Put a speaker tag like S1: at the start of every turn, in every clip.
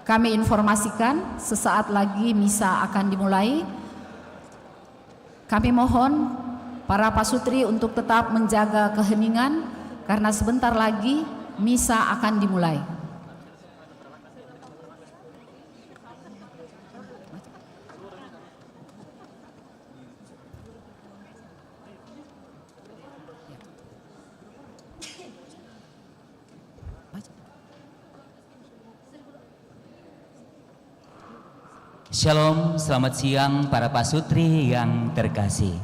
S1: Kami informasikan sesaat lagi misa akan dimulai. Kami mohon para pasutri untuk tetap menjaga keheningan karena sebentar lagi misa akan dimulai.
S2: Shalom, selamat siang para pasutri yang terkasih.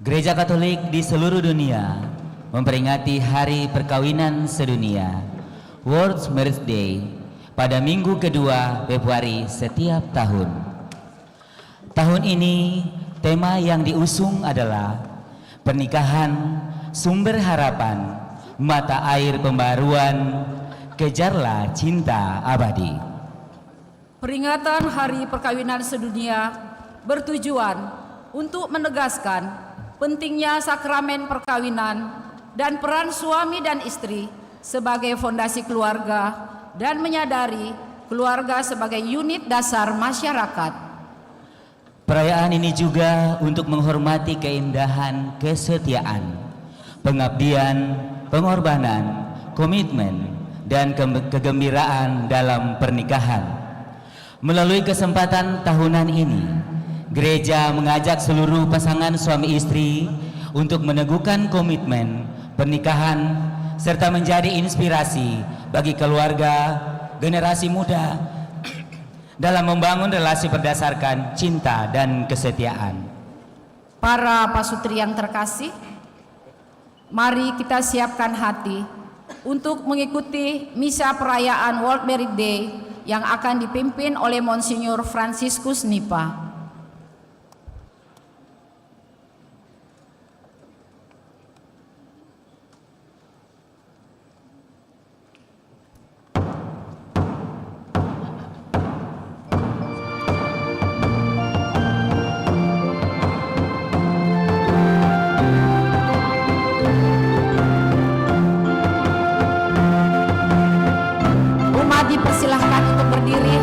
S2: Gereja Katolik di seluruh dunia memperingati Hari Perkawinan Sedunia, World Marriage Day, pada minggu kedua Februari setiap tahun. Tahun ini tema yang diusung adalah pernikahan, sumber harapan, mata air pembaruan, kejarlah cinta abadi.
S1: Peringatan Hari Perkawinan Sedunia bertujuan untuk menegaskan pentingnya sakramen perkawinan dan peran suami dan istri sebagai fondasi keluarga dan menyadari keluarga sebagai unit dasar masyarakat.
S2: Perayaan ini juga untuk menghormati keindahan kesetiaan, pengabdian, pengorbanan, komitmen, dan kegembiraan dalam pernikahan. Melalui kesempatan tahunan ini, gereja mengajak seluruh pasangan suami istri untuk meneguhkan komitmen pernikahan serta menjadi inspirasi bagi keluarga generasi muda dalam membangun relasi berdasarkan cinta dan kesetiaan.
S1: Para pasutri yang terkasih, mari kita siapkan hati untuk mengikuti misa perayaan World Marriage Day yang akan dipimpin oleh Monsinyur Franciscus Nipa. Dipersilahkan untuk berdiri.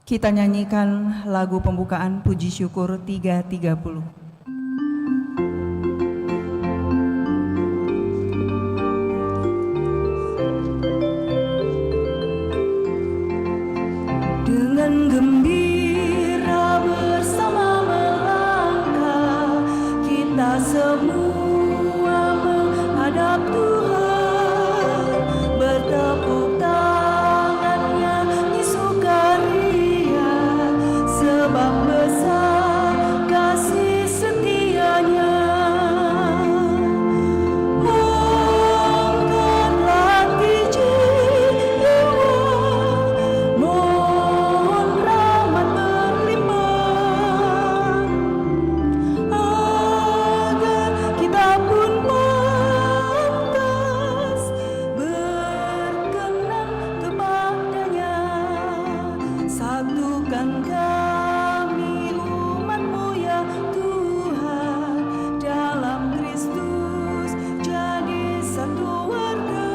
S3: Kita nyanyikan lagu pembukaan Puji Syukur 330. Dengan gembira bersama melangkah, kita semua menghadap Tuhan, bertepuk tangannya di sukaria, sebab besar kasih setianya. Angkat hati jiwa, mohon rahmat berlimpah, agar kita pun pantas berkenan kepadanya. Satukan kami umat-Mu ya Tuhan, dalam Kristus jadi satu warga,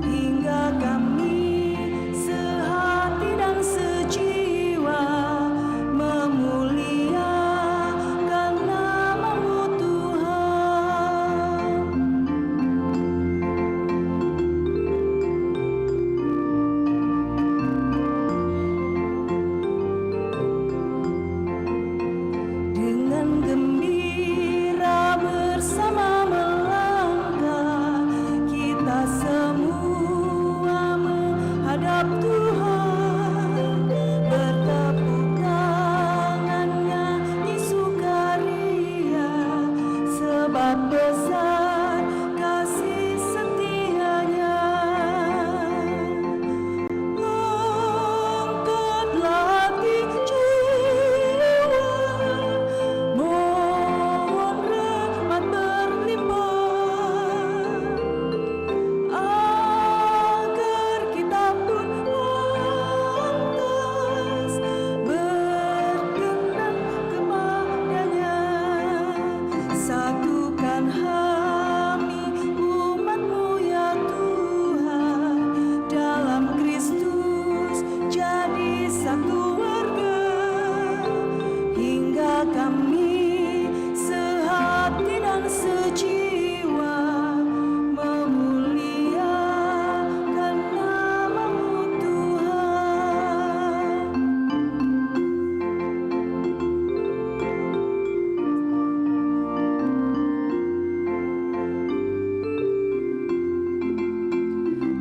S3: hingga kami sehati dan sejiwa memuliakan nama-Mu Tuhan. Dengan gembira bersama melangkah, kita semua menghadap Tuhan, bertepuk tangannya di sukaria, sebab besar kasih setianya. Angkatlah hati jiwa, mohon rahmat berlimpah, agar kita pun pantas berkenan kepadanya. Satukan kami umat-Mu ya Tuhan, dalam Kristus jadi satu warga, hingga kami sehati dan sejiwa memuliakan nama-Mu Tuhan.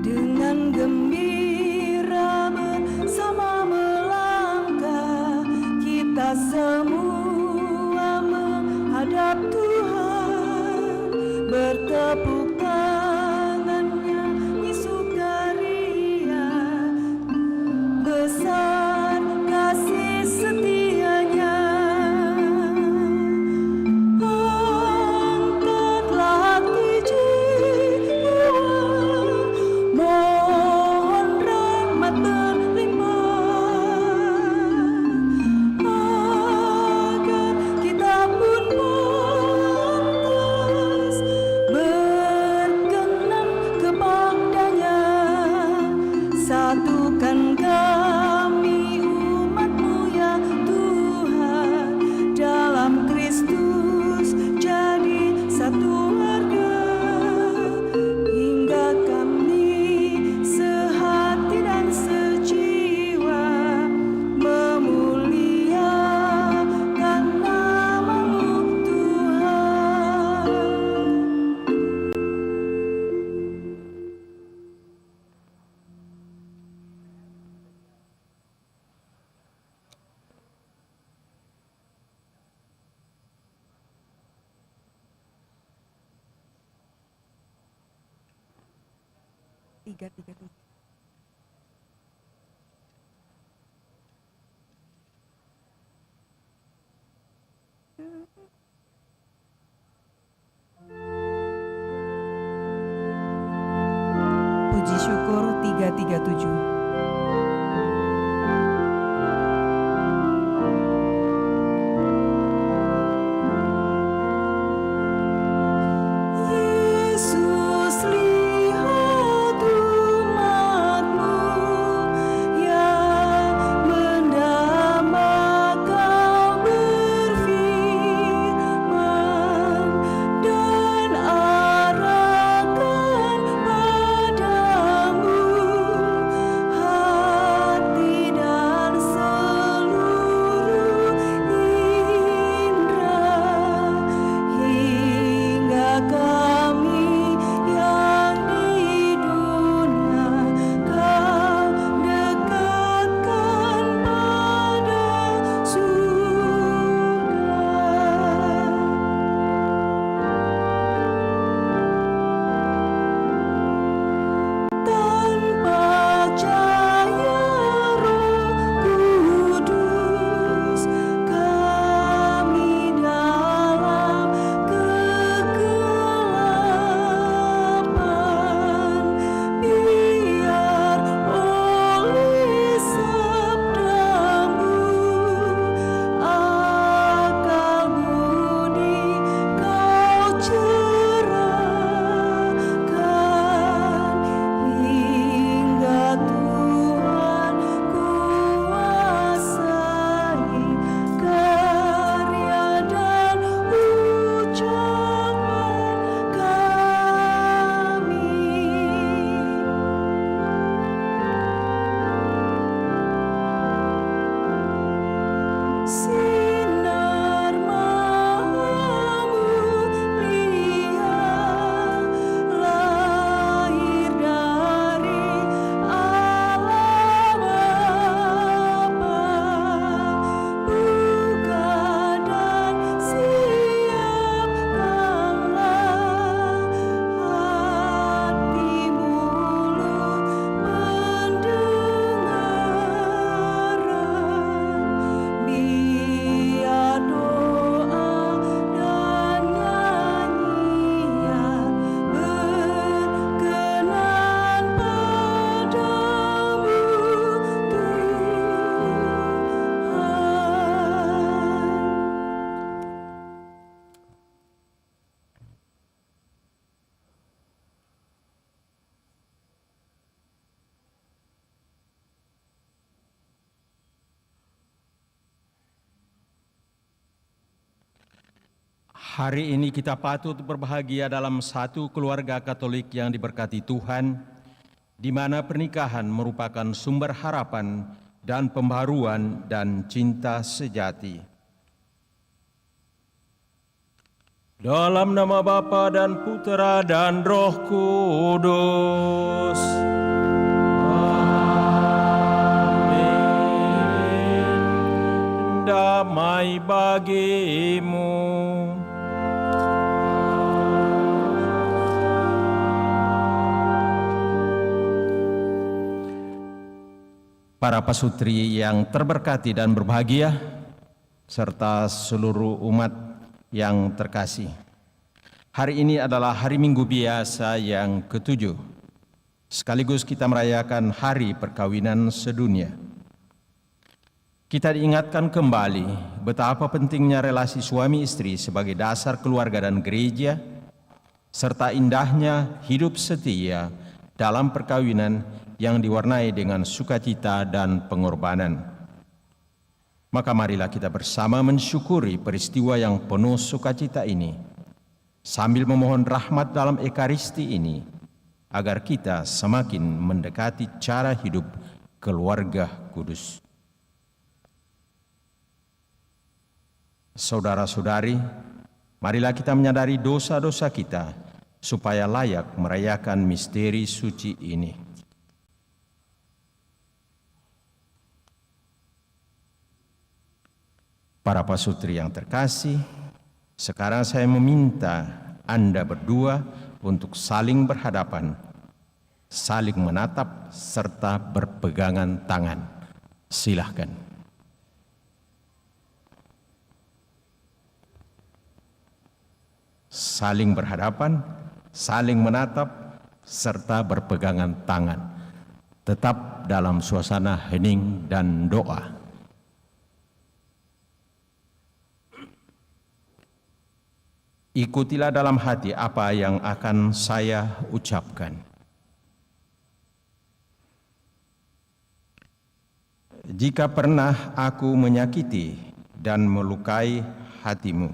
S3: Dengan gembira bersama melangkah, kita semua menghadap Tuhan, bertepuk tangannya di sukaria, besar kasih setianya. Angkatlah hati jiwa, mohon rahmat berlimpah, agar kita pun pantas berkenan kepadanya. Satukan kami umat-Mu ya Tuhan, dalam Kristus jadi satu warga, hingga kami sehati dan sejiwa memuliakan nama-Mu Tuhan. Tiga. Puji Syukur 337. Yesus, lihat umat-Mu yang
S4: Hari ini kita patut berbahagia dalam satu keluarga Katolik yang diberkati Tuhan, di mana pernikahan merupakan sumber harapan dan pembaruan dan cinta sejati. Dalam nama Bapa dan Putera dan Roh Kudus. Amin. Damai bagimu. Para pasutri yang terberkati dan berbahagia, serta seluruh umat yang terkasih. Hari ini adalah hari Minggu biasa yang ke-7. Sekaligus kita merayakan hari perkawinan sedunia. Kita diingatkan kembali betapa pentingnya relasi suami istri sebagai dasar keluarga dan gereja, serta indahnya hidup setia dalam perkawinan yang diwarnai dengan sukacita dan pengorbanan. Maka marilah kita bersama mensyukuri peristiwa yang penuh sukacita ini, sambil memohon rahmat dalam Ekaristi ini, agar kita semakin mendekati cara hidup keluarga kudus. Saudara-saudari, marilah kita menyadari dosa-dosa kita, supaya layak merayakan misteri suci ini. Para pasutri yang terkasih, sekarang saya meminta Anda berdua untuk saling berhadapan, saling menatap, serta berpegangan tangan. Silahkan. Saling berhadapan, saling menatap, serta berpegangan tangan. Tetap dalam suasana hening dan doa. Ikutilah dalam hati apa yang akan saya ucapkan. Jika pernah aku menyakiti dan melukai hatimu,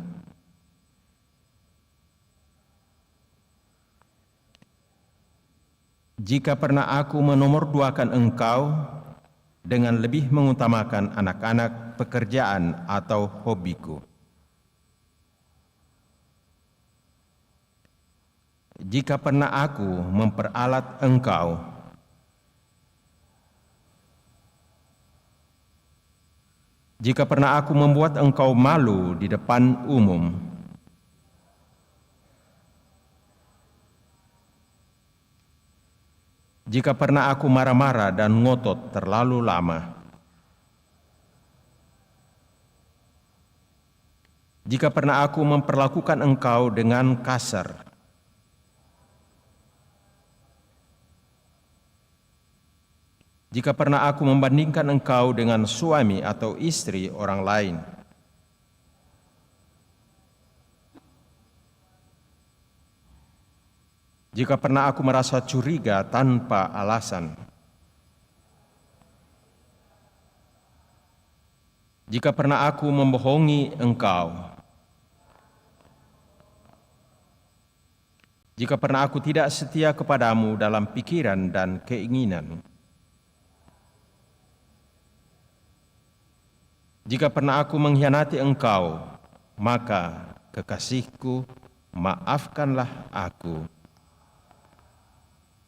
S4: jika pernah aku menomorduakan engkau dengan lebih mengutamakan anak-anak, pekerjaan, atau hobiku, jika pernah aku memperalat engkau, jika pernah aku membuat engkau malu di depan umum, jika pernah aku marah-marah dan ngotot terlalu lama, jika pernah aku memperlakukan engkau dengan kasar, jika pernah aku membandingkan engkau dengan suami atau istri orang lain, jika pernah aku merasa curiga tanpa alasan, jika pernah aku membohongi engkau, jika pernah aku tidak setia kepadamu dalam pikiran dan keinginan, jika pernah aku mengkhianati engkau, maka kekasihku, maafkanlah aku.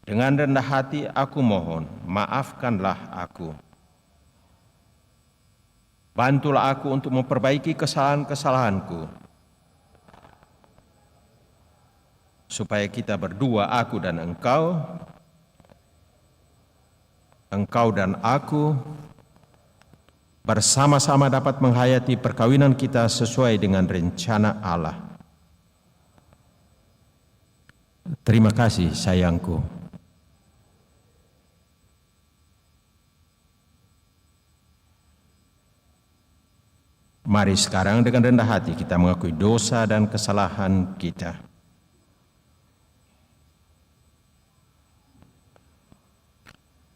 S4: Dengan rendah hati aku mohon, maafkanlah aku. Bantulah aku untuk memperbaiki kesalahan-kesalahanku, supaya kita berdua, aku dan engkau dan aku, bersama-sama dapat menghayati perkawinan kita sesuai dengan rencana Allah. Terima kasih sayangku. Mari sekarang dengan rendah hati kita mengakui dosa dan kesalahan kita.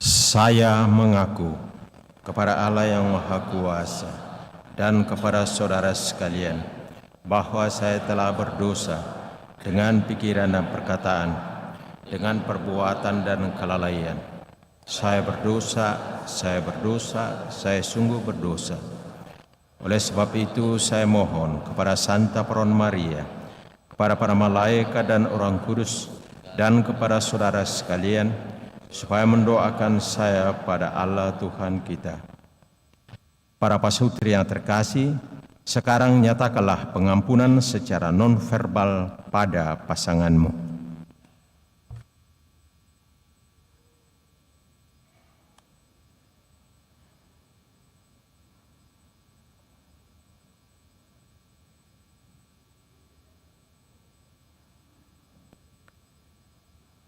S4: Saya mengaku kepada Allah yang Maha Kuasa dan kepada saudara sekalian bahwa saya telah berdosa dengan pikiran dan perkataan, dengan perbuatan dan kelalaian. Saya berdosa, saya sungguh berdosa. Oleh sebab itu saya mohon kepada Santa Peron Maria, kepada para malaikat dan orang kudus, dan kepada saudara sekalian, supaya mendoakan saya pada Allah Tuhan kita. Para pasutri yang terkasih, sekarang nyatakanlah pengampunan secara non-verbal pada pasanganmu.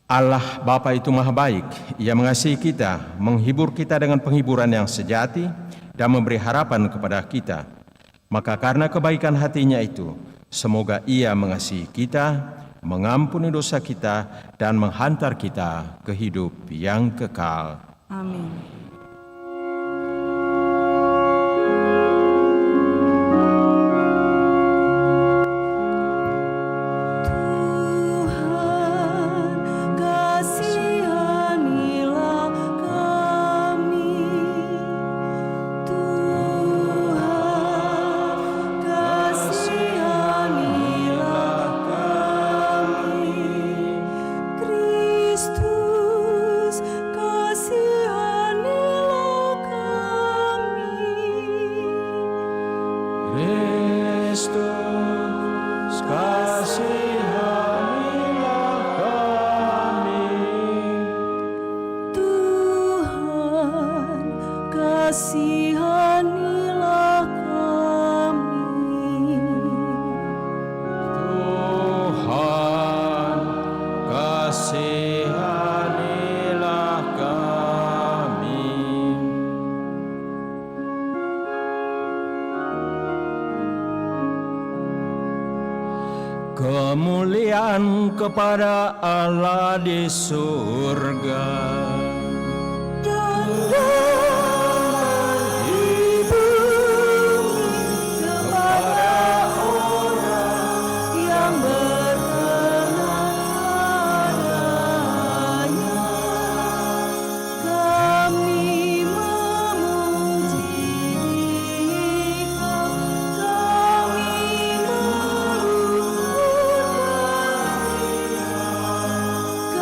S4: Allah Bapa itu maha baik, Ia mengasihi kita, menghibur kita dengan penghiburan yang sejati, dan memberi harapan kepada kita. Maka karena kebaikan hatinya itu, semoga Ia mengasihi kita, mengampuni dosa kita, dan menghantar kita ke hidup yang kekal.
S3: Amin. Kasihanilah kami.
S4: Tuhan, kasihanilah kami. Kemuliaan kepada Allah di surga.
S3: Kami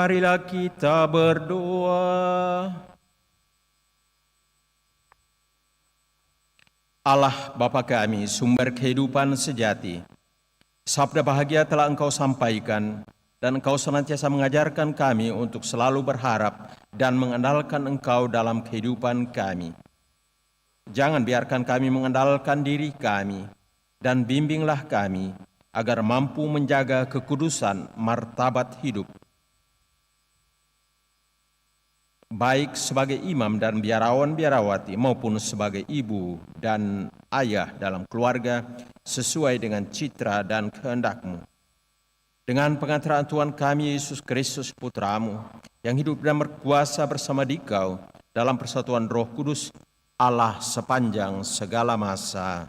S4: Marilah kita berdoa. Allah Bapa kami, sumber kehidupan sejati, sabda bahagia telah Engkau sampaikan, dan Engkau senantiasa mengajarkan kami untuk selalu berharap dan mengandalkan Engkau dalam kehidupan kami. Jangan biarkan kami mengandalkan diri kami, dan bimbinglah kami agar mampu menjaga kekudusan martabat hidup, baik sebagai imam dan biarawan-biarawati maupun sebagai ibu dan ayah dalam keluarga sesuai dengan citra dan kehendak-Mu. Dengan pengantaran Tuhan kami Yesus Kristus Putra-Mu yang hidup dan berkuasa bersama Dikau dalam persatuan Roh Kudus, Allah sepanjang segala masa.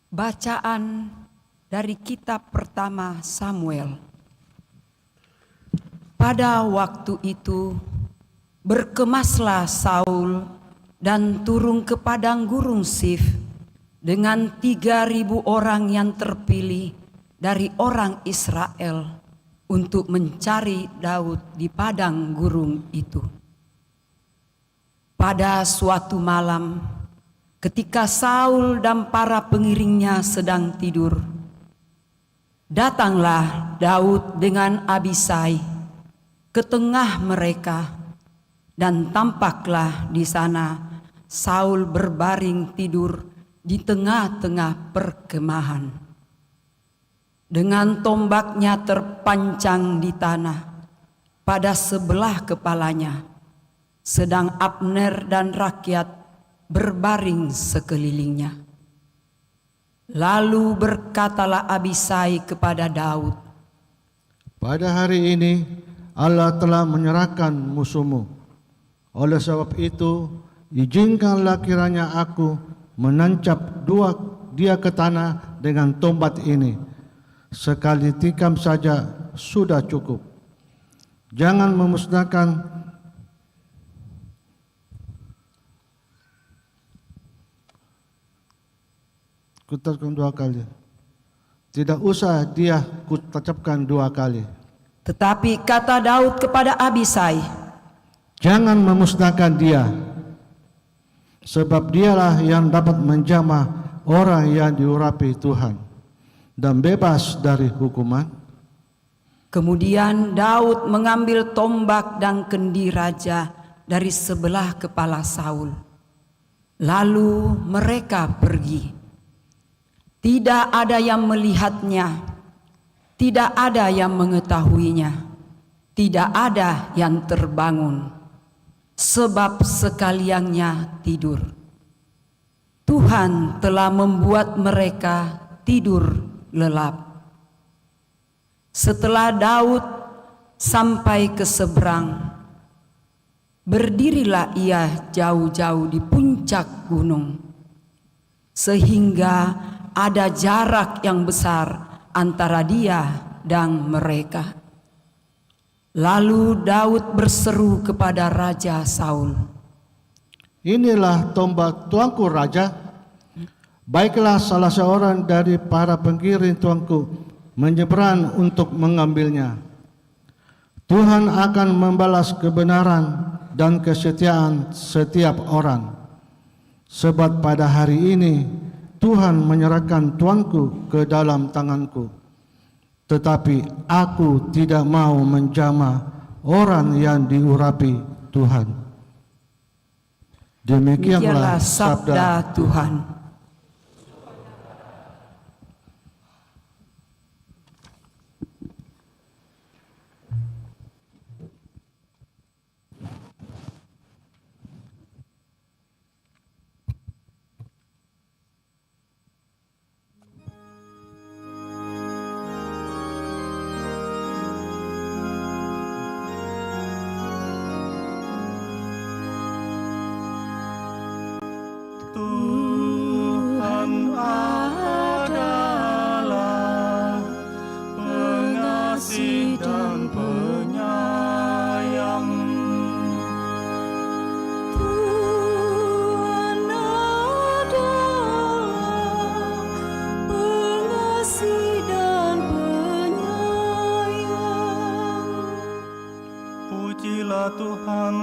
S5: Bacaan dari kitab pertama Samuel. Pada waktu itu berkemaslah Saul dan turun ke padang gurun Sif dengan 3.000 orang yang terpilih dari orang Israel untuk mencari Daud di padang gurun itu. Pada suatu malam, ketika Saul dan para pengiringnya sedang tidur, datanglah Daud dengan Abisai ke tengah mereka, dan tampaklah di sana Saul berbaring tidur di tengah-tengah perkemahan, dengan tombaknya terpancang di tanah pada sebelah kepalanya, sedang Abner dan rakyat berbaring sekelilingnya. Lalu berkatalah Abisai kepada Daud,
S6: "Pada hari ini Allah telah menyerahkan musuhmu. Oleh sebab itu, izinkanlah kiranya aku menancap dia ke tanah dengan tombak ini. Sekali tikam saja sudah cukup. Jangan memusnahkan kutacapkan 2 kali. Tidak usah dia kutacapkan 2 kali.
S5: tetapi kata Daud kepada Abisai,
S6: Jangan memusnahkan dia, sebab dialah yang dapat menjamah orang yang diurapi Tuhan dan bebas dari hukuman.
S5: Kemudian Daud mengambil tombak dan kendi raja dari sebelah kepala Saul. Lalu mereka pergi. Tidak ada yang melihatnya, tidak ada yang mengetahuinya, tidak ada yang terbangun, sebab sekaliannya tidur. Tuhan telah membuat mereka tidur lelap. Setelah Daud sampai ke seberang, berdirilah ia jauh-jauh di puncak gunung, sehingga ada jarak yang besar antara dia dan mereka. Lalu Daud berseru kepada Raja Saul,
S6: Inilah tombak tuanku raja. Baiklah salah seorang dari para pengiring tuanku menyeberang untuk mengambilnya. Tuhan akan membalas kebenaran dan kesetiaan setiap orang. Sebab pada hari ini Tuhan menyerahkan tuanku ke dalam tanganku. Tetapi aku tidak mau menjamah orang yang diurapi Tuhan. Demikianlah sabda
S5: Tuhan.
S7: Pujilah Tuhan,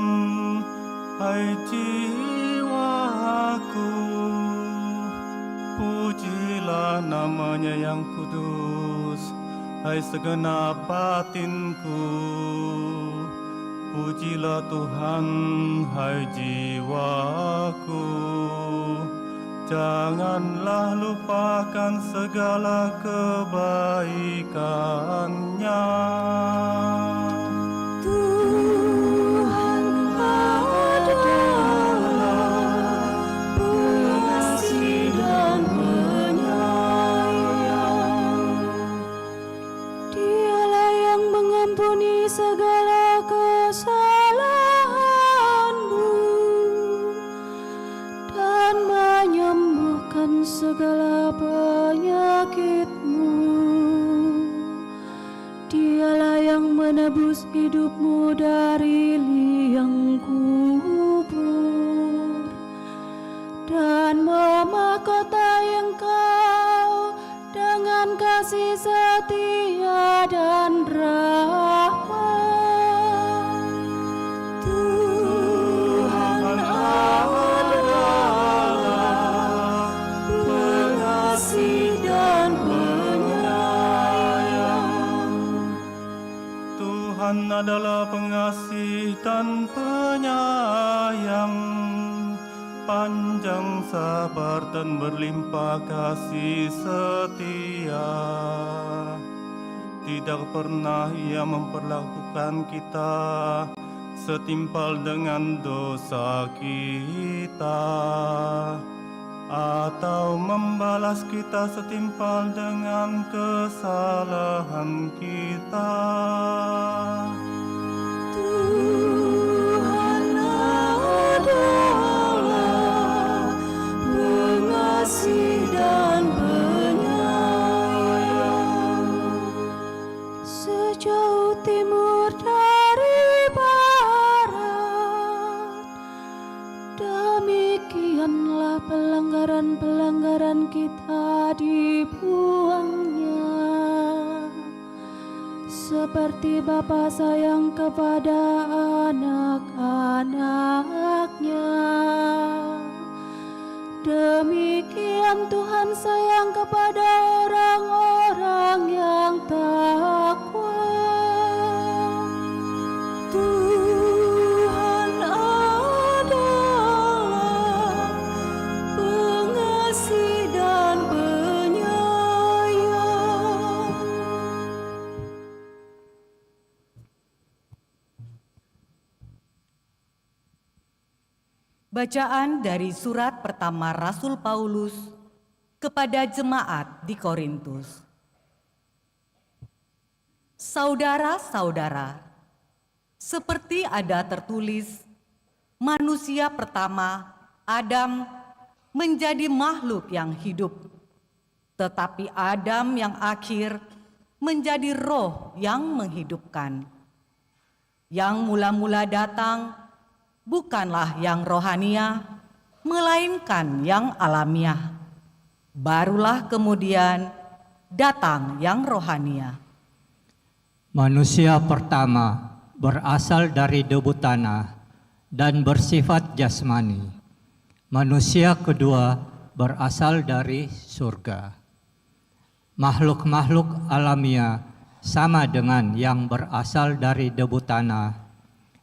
S7: hai jiwaku. Pujilah namanya yang kudus, hai segenap batinku. Pujilah Tuhan, hai jiwaku. Janganlah lupakan segala kebaikannya.
S8: Tuhan adalah pengasih dan penyayang. Dialah yang mengampuni segala kesalahanmu dan menyembuhkan segala penyakitmu. Dialah yang menebus hidupmu dari liang kubur dan memahkotai engkau dengan kasih setia dan rahmat. Tuhan adalah pengasih dan penyayang.
S7: Tuhan adalah pengasih dan penyayang, panjang sabar dan berlimpah kasih setia. Tidak pernah Ia memperlakukan kita setimpal dengan dosa kita, atau membalas kita setimpal dengan kesalahan kita.
S8: Tuhan adalah pengasih dan penyayang. Sejauh timur dari barat, demikianlah pelanggaran-pelanggaran kita dibuangnya. Seperti Bapa sayang kepada anak-anaknya, demikian Tuhan sayang kepada orang-orang yang takwa. Tuhan adalah pengasih dan penyayang.
S9: Bacaan dari surat pertama Rasul Paulus kepada jemaat di Korintus. Saudara-saudara, seperti ada tertulis, manusia pertama, Adam, menjadi makhluk yang hidup, tetapi Adam yang akhir menjadi roh yang menghidupkan. Yang mula-mula datang bukanlah yang rohania, melainkan yang alamiah. Barulah kemudian datang yang rohania.
S10: Manusia pertama berasal dari debu tanah dan bersifat jasmani. Manusia kedua berasal dari surga. Makhluk-makhluk alamiah sama dengan yang berasal dari debu tanah,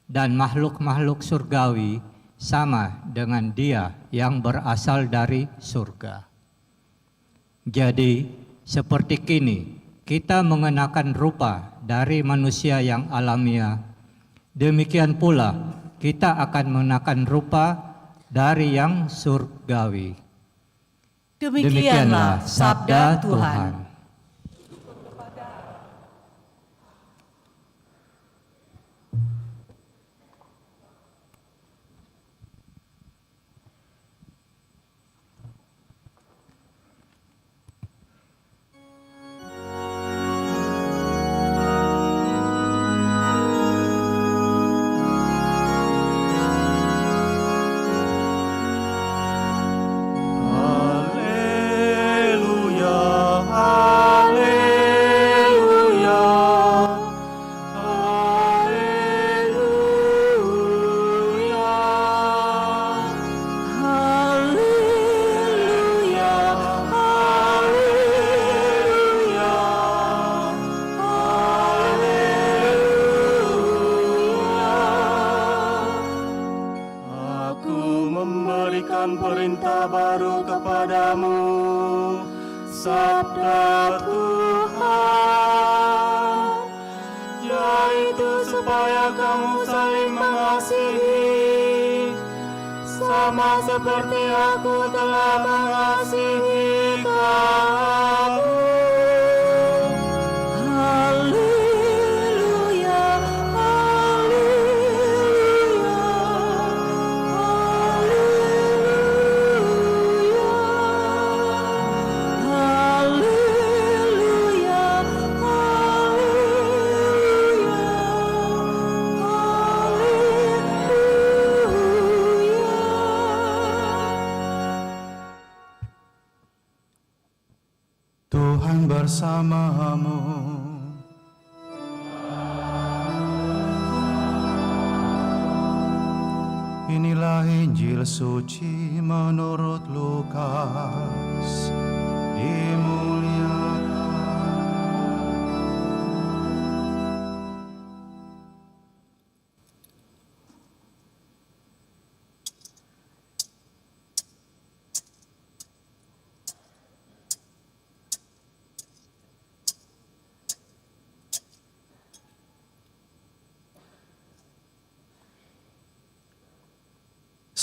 S10: dan makhluk-makhluk surgawi sama dengan dia yang berasal dari surga. Jadi, seperti kini kita mengenakan rupa dari manusia yang alamiah, demikian pula kita akan mengenakan rupa dari yang surgawi.
S9: Demikianlah sabda Tuhan.
S7: Haleluya. perintah baru kepadamu, sabda Tuhan, yaitu supaya kamu saling mengasihi, sama seperti aku telah mengasihi kamu.
S8: Haleluya, haleluya, haleluya, haleluya, haleluya.
S7: Tuhan bersamamu. Inilah Injil suci menurut Lukas. Dimuliakan.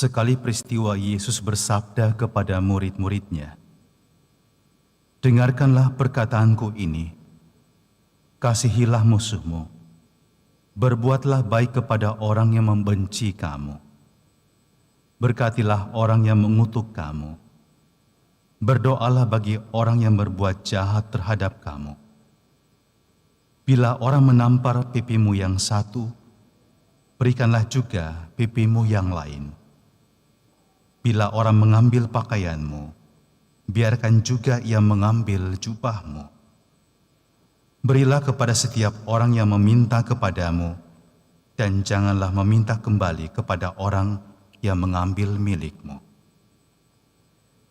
S7: Sekali peristiwa Yesus bersabda kepada murid-muridnya, "Dengarkanlah perkataanku ini, kasihilah musuhmu, berbuatlah baik kepada orang yang membenci kamu, berkatilah orang yang mengutuk kamu, berdoalah bagi orang yang berbuat jahat terhadap kamu. Bila orang menampar pipimu yang satu, berikanlah juga pipimu yang lain. Bila orang mengambil pakaianmu, biarkan juga ia mengambil jubahmu. Berilah kepada setiap orang yang meminta kepadamu, dan janganlah meminta kembali kepada orang yang mengambil milikmu.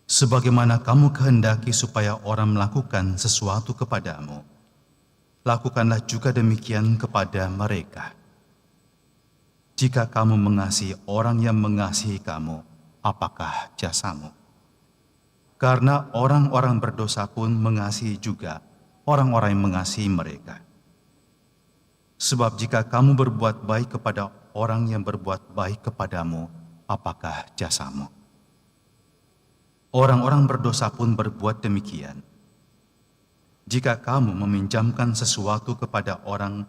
S7: Sebagaimana kamu kehendaki supaya orang melakukan sesuatu kepadamu, lakukanlah juga demikian kepada mereka. Jika kamu mengasihi orang yang mengasihi kamu, apakah jasamu? Karena orang-orang berdosa pun mengasihi juga orang-orang yang mengasihi mereka. Sebab jika kamu berbuat baik kepada orang yang berbuat baik kepadamu, apakah jasamu? Orang-orang berdosa pun berbuat demikian. Jika kamu meminjamkan sesuatu kepada orang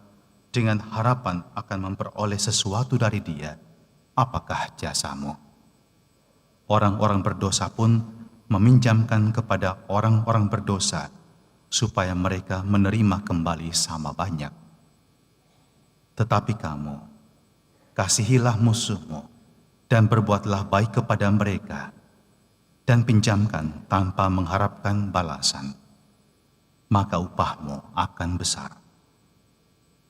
S7: dengan harapan akan memperoleh sesuatu dari dia, apakah jasamu? Orang-orang berdosa pun meminjamkan kepada orang-orang berdosa supaya mereka menerima kembali sama banyak. Tetapi kamu, kasihilah musuhmu dan berbuatlah baik kepada mereka dan pinjamkan tanpa mengharapkan balasan. Maka upahmu akan besar.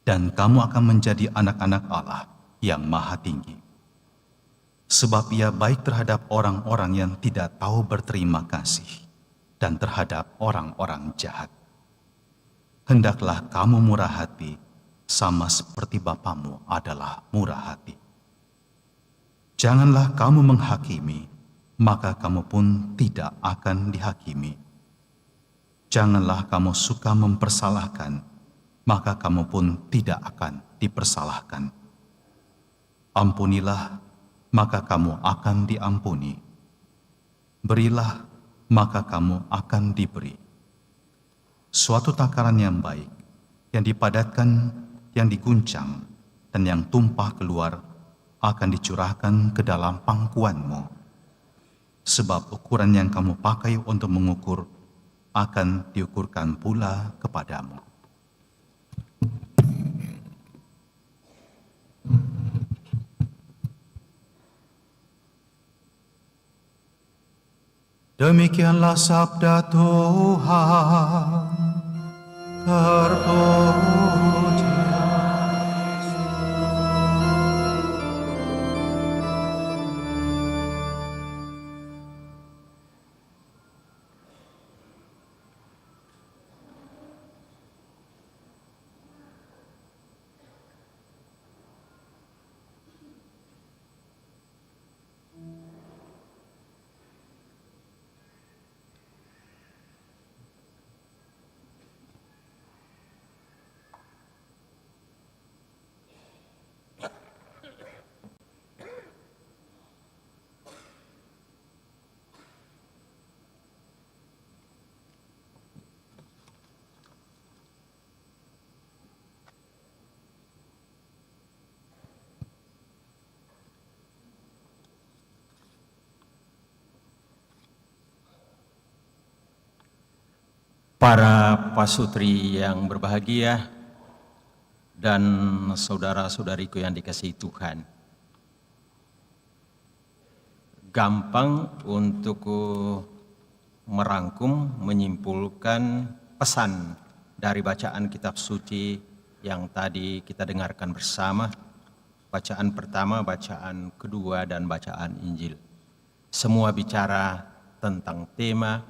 S7: Dan kamu akan menjadi anak-anak Allah yang Maha Tinggi. Sebab ia baik terhadap orang-orang yang tidak tahu berterima kasih dan terhadap orang-orang jahat. Hendaklah kamu murah hati sama seperti Bapamu adalah murah hati. Janganlah kamu menghakimi, maka kamu pun tidak akan dihakimi. Janganlah kamu suka mempersalahkan, maka kamu pun tidak akan dipersalahkan. Ampunilah, maka kamu akan diampuni. Berilah, maka kamu akan diberi. Suatu takaran yang baik, yang dipadatkan, yang diguncang, dan yang tumpah keluar, akan dicurahkan ke dalam pangkuanmu. Sebab ukuran yang kamu pakai untuk mengukur, akan diukurkan pula kepadamu. Demikianlah sabda Tuhan. Terpuji.
S4: Para pasutri yang berbahagia dan saudara-saudariku yang dikasihi Tuhan, gampang untuk merangkum, menyimpulkan pesan dari bacaan kitab suci yang tadi kita dengarkan bersama. Bacaan pertama, bacaan kedua, dan bacaan Injil. Semua bicara tentang tema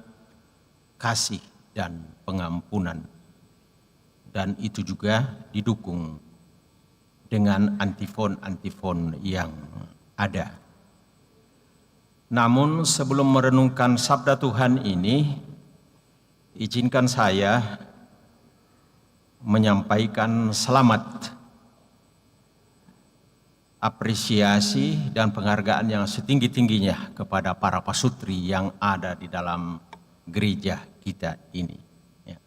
S4: kasih dan pengampunan. Dan itu juga didukung dengan antifon-antifon yang ada. Namun sebelum merenungkan sabda Tuhan ini, izinkan saya menyampaikan selamat, apresiasi dan penghargaan yang setinggi-tingginya kepada para pasutri yang ada di dalam gereja kita ini. Ya.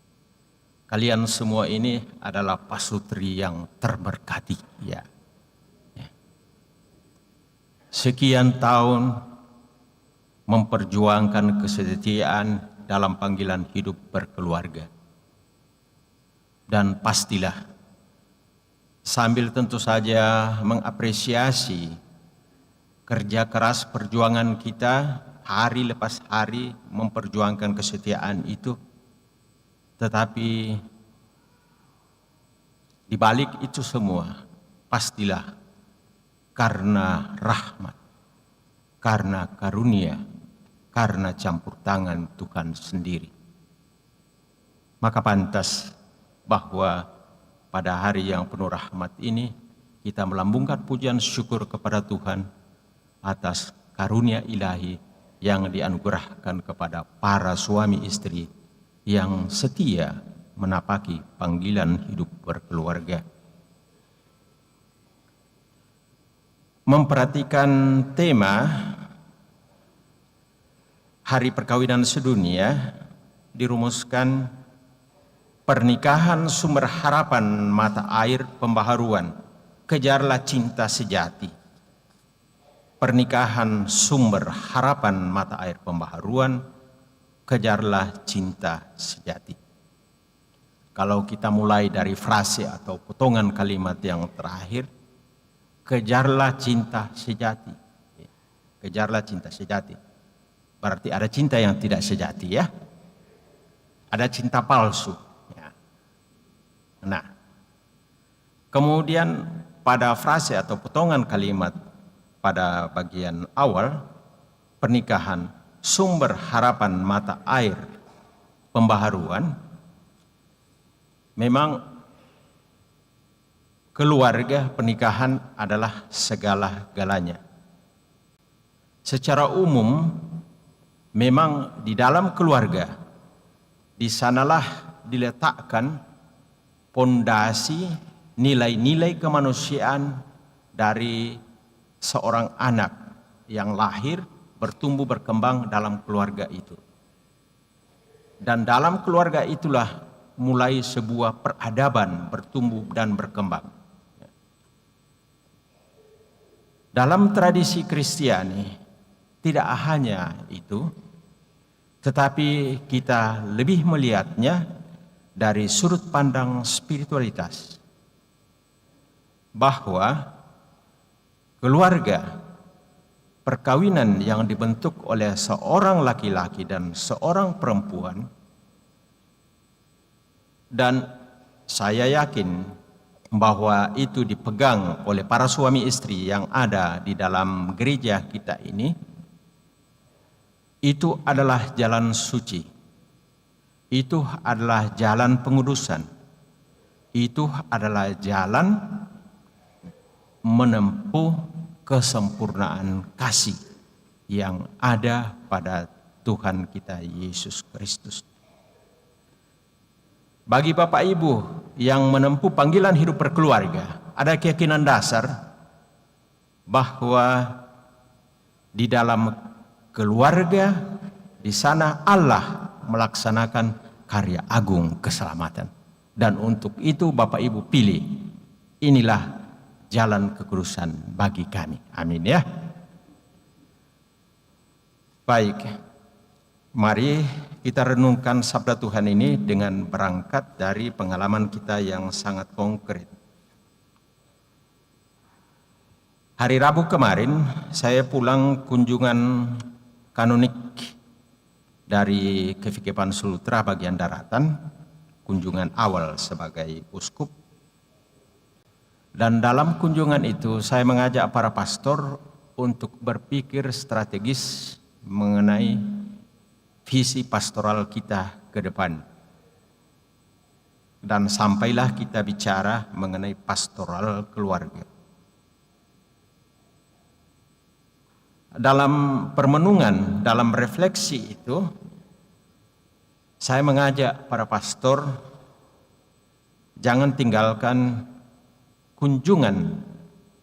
S4: Kalian semua ini adalah pasutri yang terberkati. Ya. Ya. Sekian tahun memperjuangkan kesetiaan dalam panggilan hidup berkeluarga. Dan pastilah sambil tentu saja mengapresiasi kerja keras perjuangan kita hari lepas hari memperjuangkan kesetiaan itu, tetapi di balik itu semua pastilah karena rahmat, karena karunia, karena campur tangan Tuhan sendiri. Maka pantas bahwa pada hari yang penuh rahmat ini kita melambungkan pujian syukur kepada Tuhan atas karunia ilahi yang dianugerahkan kepada para suami istri yang setia menapaki panggilan hidup berkeluarga. Memperhatikan tema Hari Perkawinan Sedunia, dirumuskan pernikahan sumber harapan mata air pembaharuan, kejarlah cinta sejati. Pernikahan sumber harapan mata air pembaharuan, kejarlah cinta sejati. Kalau kita mulai dari frase atau potongan kalimat yang terakhir, kejarlah cinta sejati. Kejarlah cinta sejati. Berarti ada cinta yang tidak sejati, ya. Ada cinta palsu. Ya. Nah, kemudian pada frase atau potongan kalimat pada bagian awal, pernikahan sumber harapan mata air pembaharuan, memang keluarga pernikahan adalah segala-galanya. Secara umum, memang di dalam keluarga, di sanalah diletakkan pondasi nilai-nilai kemanusiaan dari seorang anak yang lahir, bertumbuh, berkembang dalam keluarga itu. Dan dalam keluarga itulah mulai sebuah peradaban bertumbuh dan berkembang. Dalam tradisi Kristiani, tidak hanya itu, tetapi kita lebih melihatnya dari sudut pandang spiritualitas, bahwa keluarga, perkawinan yang dibentuk oleh seorang laki-laki dan seorang perempuan, dan saya yakin bahwa itu dipegang oleh para suami istri yang ada di dalam gereja kita ini, itu adalah jalan suci, itu adalah jalan pengudusan, itu adalah jalan menempuh kesempurnaan kasih yang ada pada Tuhan kita Yesus Kristus. Bagi Bapak Ibu yang menempuh panggilan hidup berkeluarga, ada keyakinan dasar bahwa di dalam keluarga, di sana Allah melaksanakan karya agung keselamatan. Dan untuk itu Bapak Ibu pilih, inilah jalan kekudusan bagi kami. Amin, ya. Baik. Mari kita renungkan sabda Tuhan ini dengan berangkat dari pengalaman kita yang sangat konkret. Hari Rabu kemarin saya pulang kunjungan kanonik dari Kevikepan Sulutra bagian daratan, kunjungan awal sebagai uskup. Dan dalam kunjungan itu saya mengajak para pastor untuk berpikir strategis mengenai visi pastoral kita ke depan. Dan sampailah kita bicara mengenai pastoral keluarga. Dalam permenungan, dalam refleksi itu, saya mengajak para pastor jangan tinggalkan kunjungan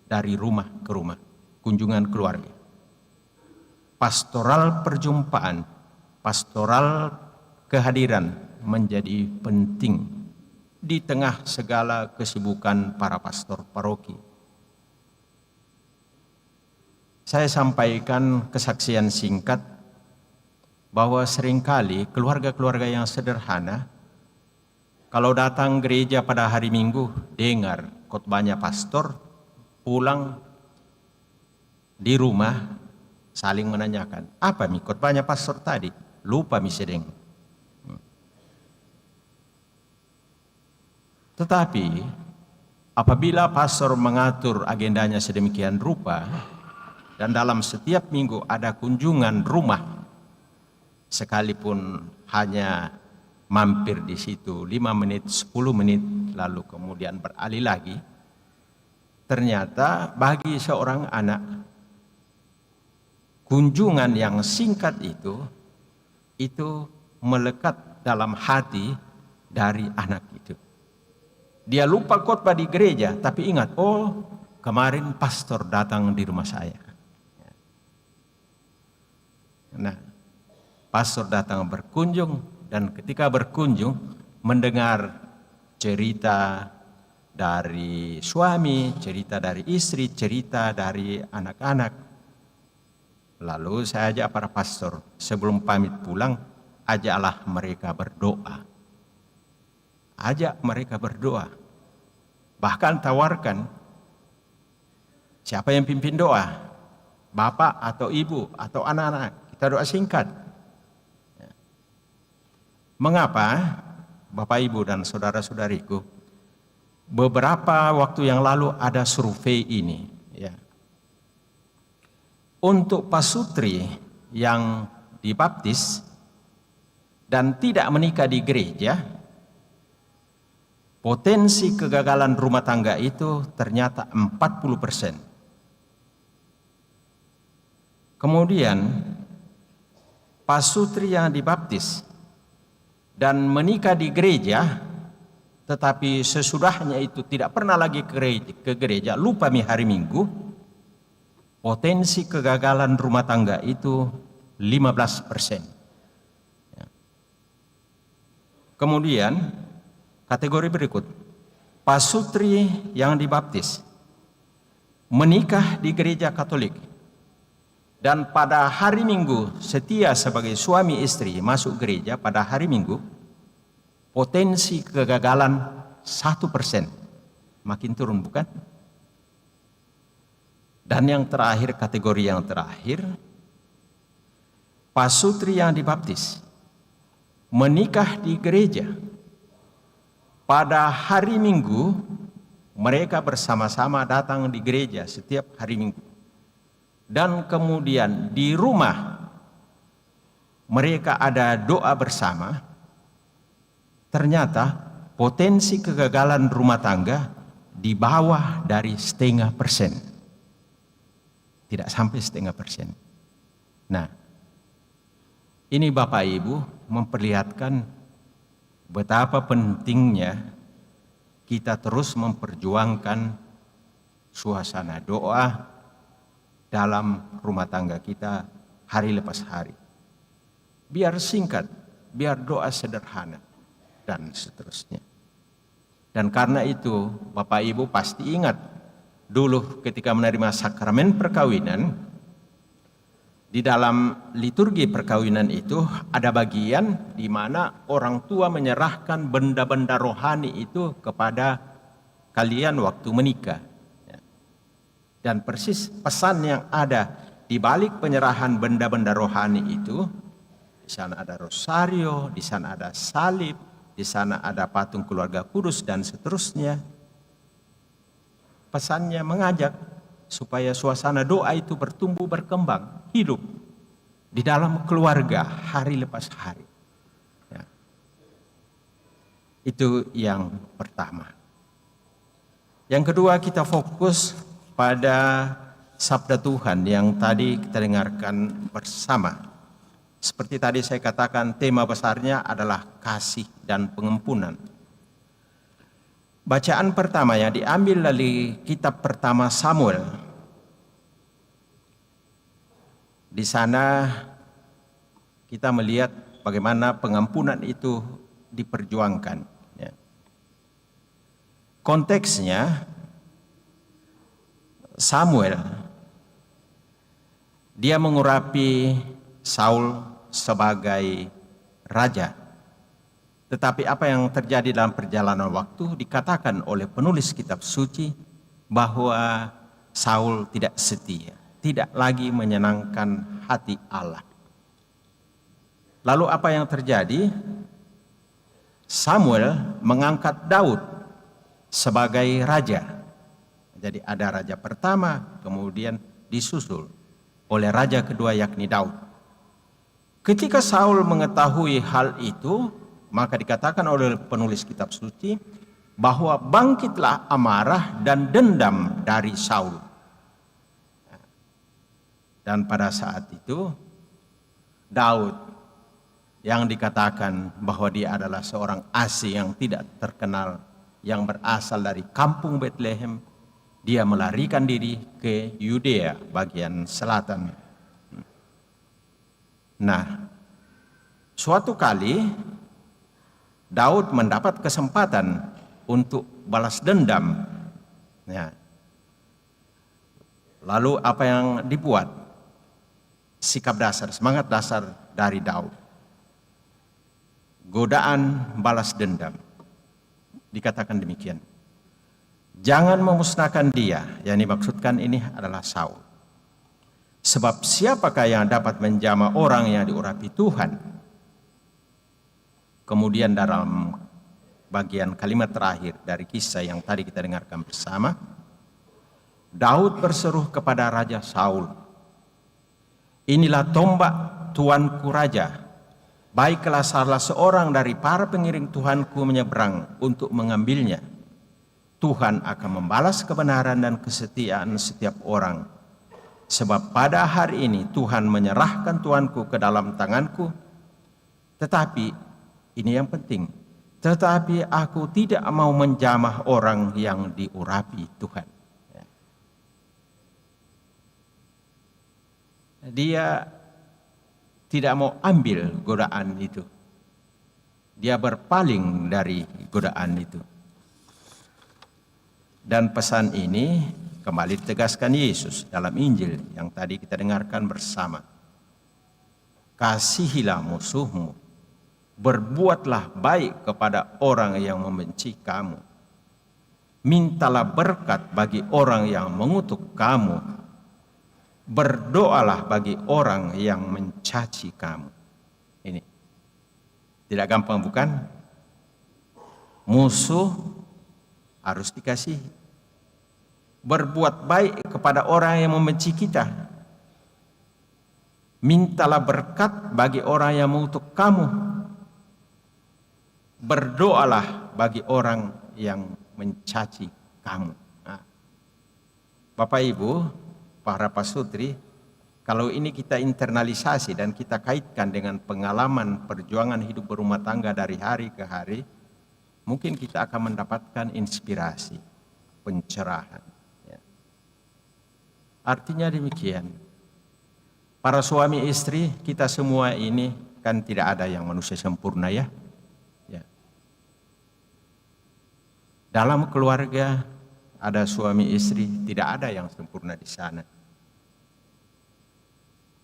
S4: dari rumah ke rumah, kunjungan keluarga. Pastoral perjumpaan, pastoral kehadiran menjadi penting di tengah segala kesibukan para pastor paroki. Saya sampaikan kesaksian singkat bahwa seringkali keluarga-keluarga yang sederhana kalau datang gereja pada hari Minggu, dengar khotbahnya pastor, pulang di rumah saling menanyakan, apa mi khotbahnya pastor tadi? Lupa mi sedeng. Tetapi apabila pastor mengatur agendanya sedemikian rupa, dan dalam setiap minggu ada kunjungan rumah, sekalipun hanya mampir di situ 5 menit, 10 menit, lalu kemudian beralih lagi, ternyata bagi seorang anak, kunjungan yang singkat itu melekat dalam hati dari anak itu. Dia lupa khotbah di gereja, tapi ingat, oh kemarin pastor datang di rumah saya. Nah, pastor datang berkunjung, dan ketika berkunjung mendengar cerita dari suami, cerita dari istri, cerita dari anak-anak. Lalu saya ajak para pastor, sebelum pamit pulang, ajaklah mereka berdoa. Ajak mereka berdoa. Bahkan tawarkan, siapa yang pimpin doa? Bapak atau ibu atau anak-anak? Kita doa singkat. Mengapa, Bapak Ibu dan saudara-saudariku, beberapa waktu yang lalu ada survei ini, ya. Untuk pasutri yang dibaptis dan tidak menikah di gereja, potensi kegagalan rumah tangga itu ternyata 40%. Kemudian pasutri yang dibaptis dan menikah di gereja, tetapi sesudahnya itu tidak pernah lagi ke gereja, lupa hari Minggu, potensi kegagalan rumah tangga itu 15%. Kemudian kategori berikut, pasutri yang dibaptis, menikah di gereja Katolik, dan pada hari Minggu setia sebagai suami istri masuk gereja pada hari Minggu, potensi kegagalan 1%. Makin turun, bukan? Dan yang terakhir, kategori yang terakhir, pasutri yang dibaptis, menikah di gereja, pada hari Minggu mereka bersama-sama datang di gereja setiap hari Minggu. Dan kemudian di rumah mereka ada doa bersama, ternyata potensi kegagalan rumah tangga di bawah dari 0,5%. Tidak sampai 0,5%. Nah, ini Bapak Ibu memperlihatkan betapa pentingnya kita terus memperjuangkan suasana doa dalam rumah tangga kita hari lepas hari. Biar singkat, biar doa sederhana, dan seterusnya. Dan karena itu Bapak Ibu pasti ingat dulu ketika menerima sakramen perkawinan, Di dalam liturgi perkawinan itu ada bagian di mana orang tua menyerahkan benda-benda rohani itu kepada kalian waktu menikah. Dan persis pesan yang ada di balik penyerahan benda-benda rohani itu, di sana ada rosario, di sana ada salib, di sana ada patung keluarga kudus dan seterusnya. Pesannya mengajak supaya suasana doa itu bertumbuh berkembang, hidup di dalam keluarga hari lepas hari. Ya. Itu yang pertama. Yang kedua, kita fokus pada sabda Tuhan yang tadi kita dengarkan bersama. Seperti tadi saya katakan, tema besarnya adalah kasih dan pengampunan. Bacaan pertama yang diambil dari kitab pertama Samuel. Di sana kita melihat bagaimana pengampunan itu diperjuangkan. Ya. Konteksnya, Samuel, dia mengurapi Saul sebagai raja. Tetapi apa yang terjadi dalam perjalanan waktu dikatakan oleh penulis kitab suci bahwa Saul tidak setia, tidak lagi menyenangkan hati Allah. Lalu apa yang terjadi? Samuel mengangkat Daud sebagai raja. Jadi ada raja pertama, kemudian disusul oleh raja kedua yakni Daud. Ketika Saul mengetahui hal itu, maka dikatakan oleh penulis kitab suci bahwa bangkitlah amarah dan dendam dari Saul. Dan pada saat itu Daud yang dikatakan bahwa dia adalah seorang asing yang tidak terkenal, yang berasal dari kampung Bethlehem, dia melarikan diri ke Yudea bagian selatan. Nah, suatu kali Daud mendapat kesempatan untuk balas dendam. Ya. Lalu apa yang dibuat? Sikap dasar, semangat dasar dari Daud. Godaan balas dendam. Dikatakan demikian. Jangan memusnahkan dia, yang dimaksudkan ini adalah Saul. Sebab siapakah yang dapat menjamah orang yang diurapi Tuhan? Kemudian dalam bagian kalimat terakhir dari kisah yang tadi kita dengarkan bersama, Daud berseru kepada Raja Saul, inilah tombak tuanku raja, baiklah salah seorang dari para pengiring Tuhanku menyeberang untuk mengambilnya. Tuhan akan membalas kebenaran dan kesetiaan setiap orang. Sebab pada hari ini Tuhan menyerahkan tuanku ke dalam tanganku. Tetapi ini yang penting, tetapi aku tidak mau menjamah orang yang diurapi Tuhan. Dia tidak mau ambil godaan itu. Dia berpaling dari godaan itu. Dan pesan ini kembali ditegaskan Yesus dalam Injil yang tadi kita dengarkan bersama. Kasihilah musuhmu. Berbuatlah baik kepada orang yang membenci kamu. Mintalah berkat bagi orang yang mengutuk kamu. Berdoalah bagi orang yang mencaci kamu. Ini tidak gampang bukan? Musuh harus dikasihi. Berbuat baik kepada orang yang membenci kita. Mintalah berkat bagi orang yang mengutuk kamu. Berdoalah bagi orang yang mencaci kamu. Nah, Bapak Ibu, para pasutri, kalau ini kita internalisasi dan kita kaitkan dengan pengalaman perjuangan hidup berumah tangga dari hari ke hari, mungkin kita akan mendapatkan inspirasi, pencerahan. Ya. Artinya demikian, para suami istri, kita semua ini kan tidak ada yang manusia sempurna ya. Dalam keluarga ada suami istri, tidak ada yang sempurna di sana.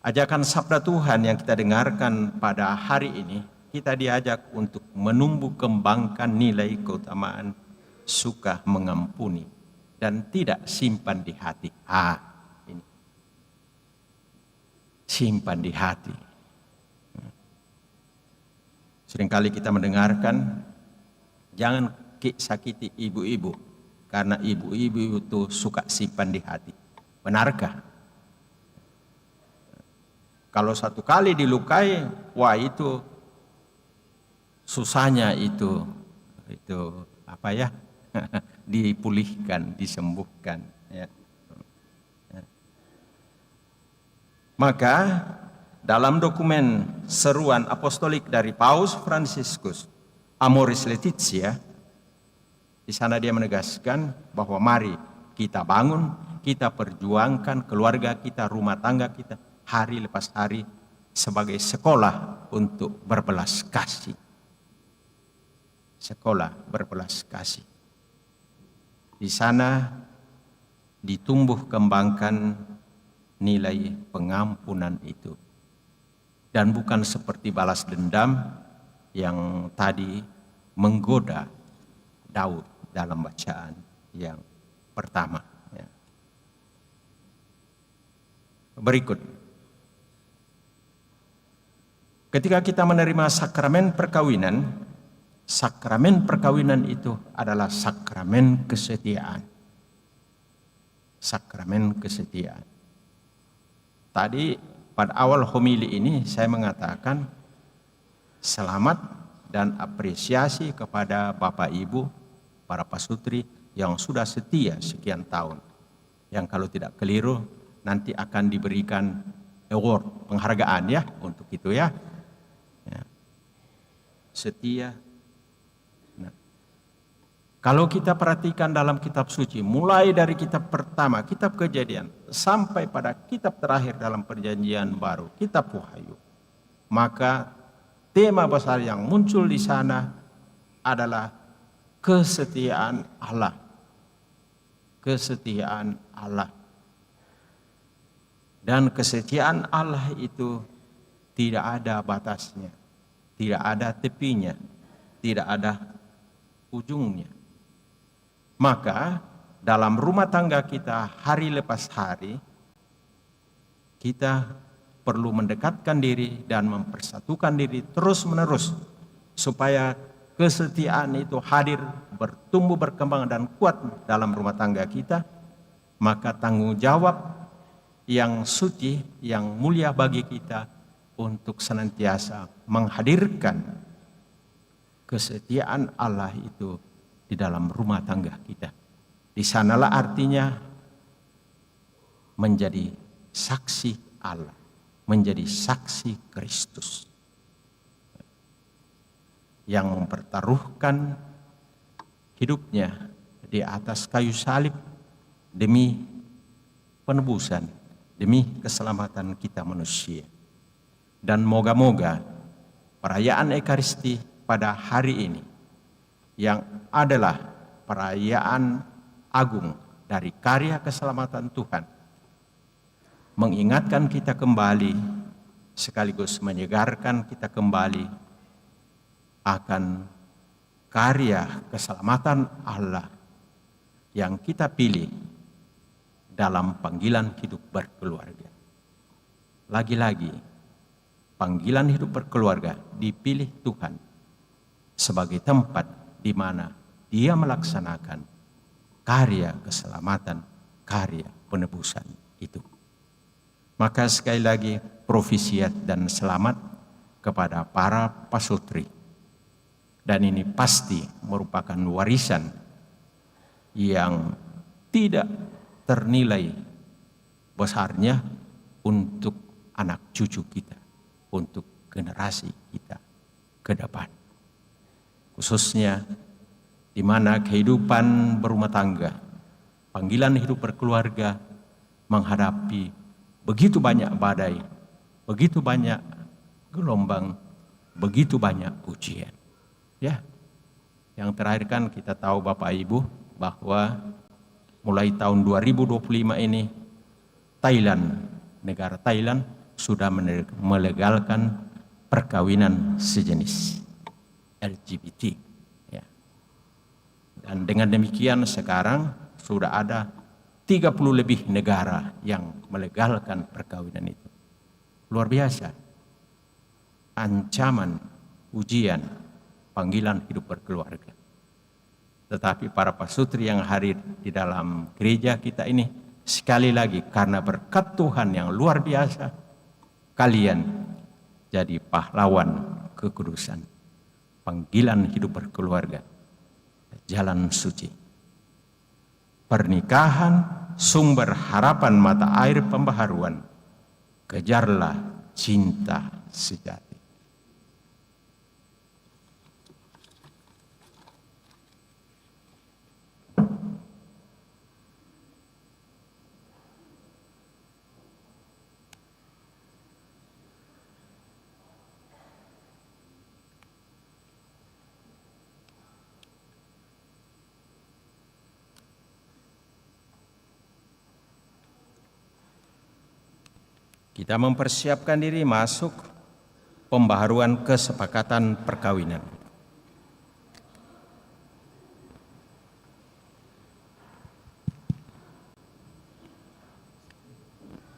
S4: ajakan sabda Tuhan yang kita dengarkan pada hari ini, kita diajak untuk menumbuh kembangkan nilai keutamaan suka mengampuni dan tidak simpan di hati. Ini simpan di hati. Seringkali kita mendengarkan, jangan sakiti ibu-ibu, karena ibu-ibu itu suka simpan di hati. Benarkah? Kalau satu kali dilukai, wah itu susahnya itu apa ya? Dipulihkan, disembuhkan. Ya. Maka dalam dokumen seruan apostolik dari Paus Fransiskus, Amoris Laetitia, di sana dia menegaskan bahwa mari kita bangun, kita perjuangkan keluarga kita, rumah tangga kita, hari lepas hari sebagai sekolah untuk berbelas kasih. Sekolah berbelas kasih. Di sana ditumbuh kembangkan nilai pengampunan itu. Dan bukan seperti balas dendam yang tadi menggoda Daud dalam bacaan yang pertama. Berikut. Ketika kita menerima sakramen perkawinan itu adalah sakramen kesetiaan. Sakramen kesetiaan. Tadi pada awal homili ini saya mengatakan selamat dan apresiasi kepada Bapak Ibu, para pasutri yang sudah setia sekian tahun. Yang kalau tidak keliru nanti akan diberikan award, penghargaan ya untuk itu ya. Setia. Nah, kalau kita perhatikan dalam kitab suci, mulai dari kitab pertama, kitab Kejadian, sampai pada kitab terakhir dalam perjanjian baru, kitab Wahyu, maka tema besar yang muncul di sana adalah kesetiaan Allah. Kesetiaan Allah. Dan kesetiaan Allah itu tidak ada batasnya, tidak ada tepinya, tidak ada ujungnya. Maka dalam rumah tangga kita hari lepas hari, kita perlu mendekatkan diri dan mempersatukan diri terus-menerus supaya kesetiaan itu hadir, bertumbuh, berkembang dan kuat dalam rumah tangga kita. Maka tanggung jawab yang suci, yang mulia bagi kita untuk senantiasa menghadirkan kesetiaan Allah itu di dalam rumah tangga kita. Di sanalah artinya menjadi saksi Allah, menjadi saksi Kristus yang mempertaruhkan hidupnya di atas kayu salib demi penebusan, demi keselamatan kita manusia. Dan moga-moga perayaan Ekaristi pada hari ini yang adalah perayaan agung dari karya keselamatan Tuhan mengingatkan kita kembali sekaligus menyegarkan kita kembali akan karya keselamatan Allah yang kita pilih dalam panggilan hidup berkeluarga. Lagi-lagi, panggilan hidup berkeluarga dipilih Tuhan sebagai tempat di mana Dia melaksanakan karya keselamatan, karya penebusan itu. Maka sekali lagi profisiat dan selamat kepada para pasutri. Dan ini pasti merupakan warisan yang tidak ternilai besarnya untuk anak cucu kita, untuk generasi kita ke depan. Khususnya di mana kehidupan berumah tangga, panggilan hidup berkeluarga menghadapi begitu banyak badai, begitu banyak gelombang, begitu banyak ujian. Ya, yang terakhir kan kita tahu Bapak Ibu bahwa mulai tahun 2025 ini Thailand, negara Thailand sudah melegalkan perkawinan sejenis LGBT. Ya. Dan dengan demikian sekarang sudah ada 30 lebih negara yang melegalkan perkawinan itu. Luar biasa. Ancaman, ujian, panggilan hidup berkeluarga. Tetapi para pasutri yang hadir di dalam gereja kita ini, sekali lagi karena berkat Tuhan yang luar biasa, kalian jadi pahlawan kekudusan, panggilan hidup berkeluarga, jalan suci. Pernikahan sumber harapan mata air pembaharuan, kejarlah cinta sejati. Kita mempersiapkan diri masuk pembaharuan kesepakatan perkawinan.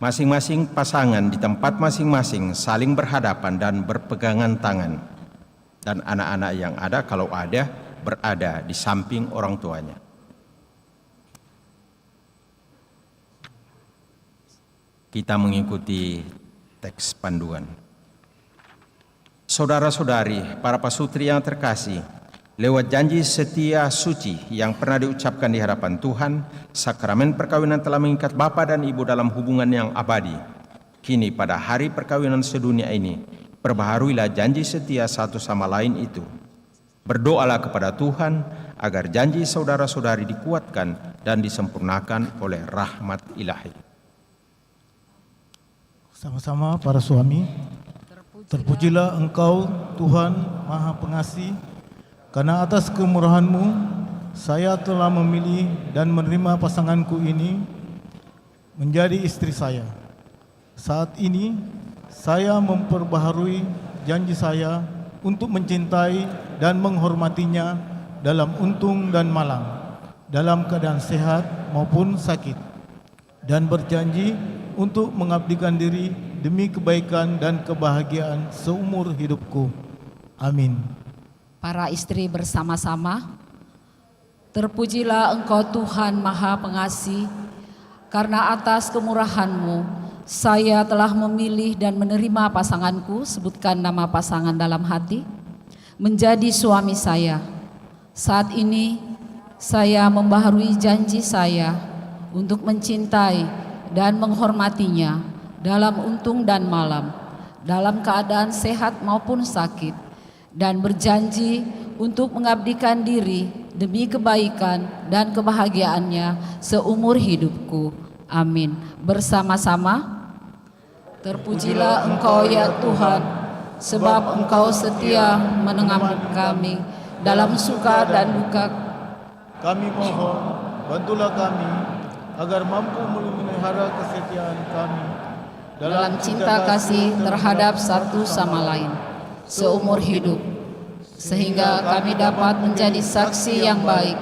S4: Masing-masing pasangan di tempat masing-masing saling berhadapan dan berpegangan tangan. Dan anak-anak yang ada, kalau ada, berada di samping orang tuanya. Kita mengikuti teks panduan. Saudara-saudari, para pasutri yang terkasih, lewat janji setia suci yang pernah diucapkan di hadapan Tuhan, sakramen perkawinan telah mengikat bapa dan ibu dalam hubungan yang abadi. Kini pada hari perkawinan sedunia ini, perbaharuilah janji setia satu sama lain itu. Berdoalah kepada Tuhan agar janji saudara-saudari dikuatkan dan disempurnakan oleh rahmat ilahi.
S8: Sama-sama para suami, terpujilah Engkau Tuhan Maha Pengasih, karena atas kemurahan-Mu saya telah memilih dan menerima pasanganku ini menjadi istri saya. Saat ini saya memperbaharui janji saya untuk mencintai dan menghormatinya dalam untung dan malang, dalam keadaan sehat maupun sakit, dan berjanji untuk mengabdikan diri demi kebaikan dan kebahagiaan seumur hidupku. Amin.
S1: Para istri bersama-sama, terpujilah Engkau Tuhan Maha Pengasih, karena atas kemurahan-Mu saya telah memilih dan menerima pasanganku, sebutkan nama pasangan dalam hati, menjadi suami saya. Saat ini saya membaharui janji saya untuk mencintai dan menghormatinya dalam untung dan malam, dalam keadaan sehat maupun sakit, dan berjanji untuk mengabdikan diri demi kebaikan dan kebahagiaannya seumur hidupku. Amin. Bersama-sama, terpujilah Engkau ya Tuhan, sebab Engkau setia menengahi kami dalam suka dan duka.
S8: Kami mohon, bantulah kami agar mampu memelihara kesetiaan kami
S1: dalam cinta kasih terhadap satu sama lain seumur hidup, sehingga kami dapat menjadi saksi yang baik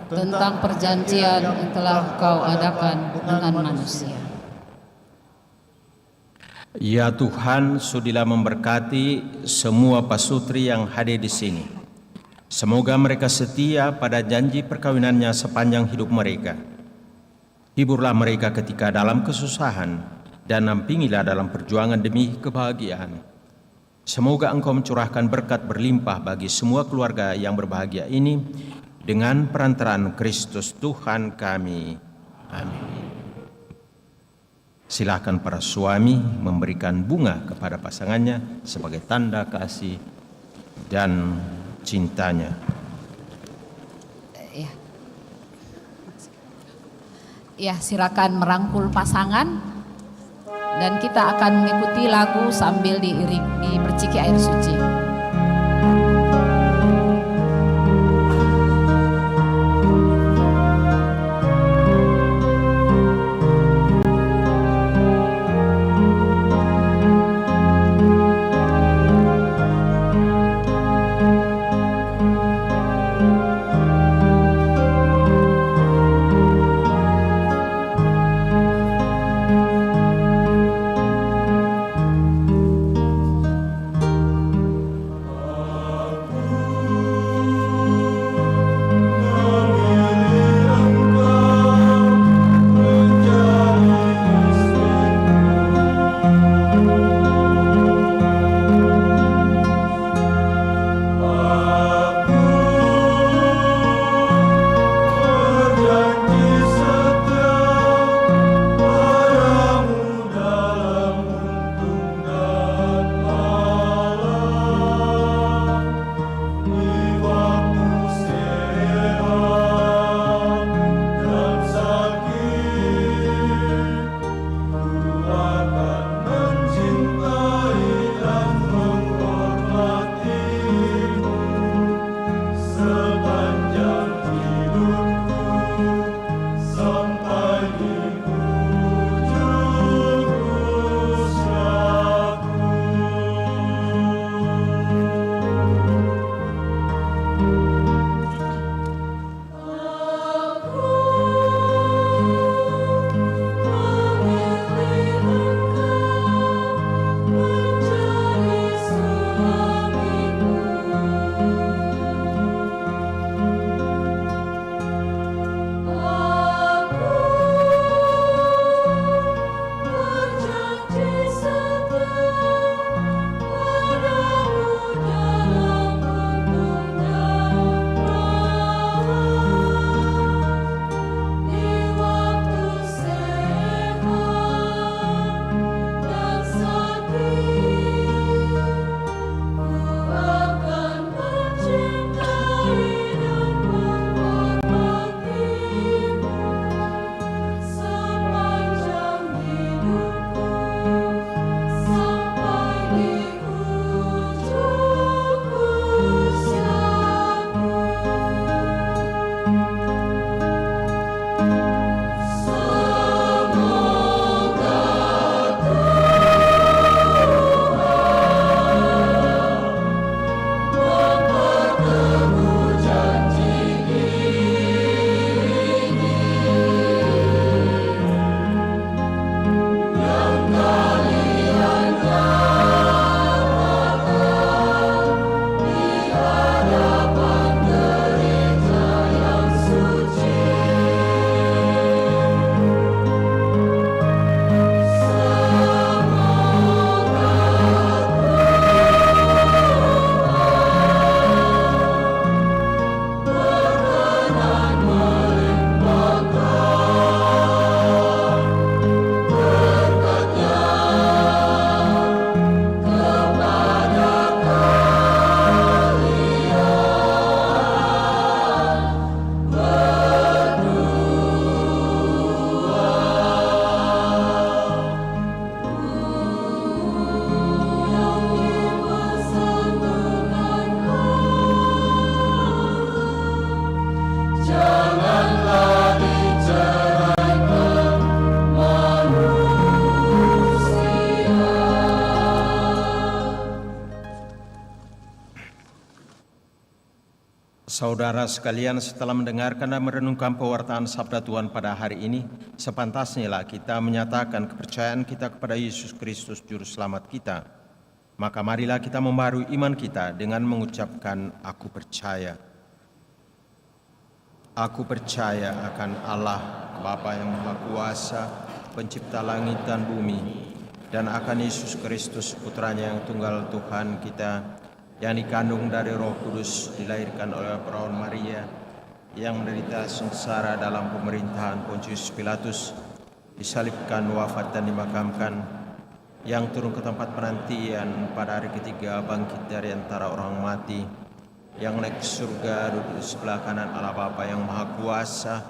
S1: tentang perjanjian yang telah Kau adakan dengan manusia.
S4: Ya Tuhan, sudilah memberkati semua pasutri yang hadir di sini. Semoga mereka setia pada janji perkawinannya sepanjang hidup mereka. Hiburlah mereka ketika dalam kesusahan, dan nampingilah dalam perjuangan demi kebahagiaan. Semoga Engkau mencurahkan berkat berlimpah bagi semua keluarga yang berbahagia ini, dengan perantaraan Kristus Tuhan kami. Amin. Silakan para suami memberikan bunga kepada pasangannya sebagai tanda kasih dan cintanya.
S1: Ya, silakan merangkul pasangan, dan kita akan mengikuti lagu sambil diperciki air suci.
S4: Saudara sekalian, setelah mendengarkan dan merenungkan pewartaan sabda Tuhan pada hari ini, sepantasnya lah kita menyatakan kepercayaan kita kepada Yesus Kristus Juru Selamat kita. Maka marilah kita membarui iman kita dengan mengucapkan aku percaya. Aku percaya akan Allah, Bapa yang Maha Kuasa, pencipta langit dan bumi, dan akan Yesus Kristus, Putranya yang tunggal Tuhan kita, yang dikandung dari Roh Kudus, dilahirkan oleh perawan Maria, yang menderita sengsara dalam pemerintahan Pontius Pilatus, disalibkan, wafat dan dimakamkan, yang turun ke tempat penantian, pada hari ketiga bangkit dari antara orang mati, yang naik ke surga, duduk di sebelah kanan Allah Bapa yang Maha Kuasa,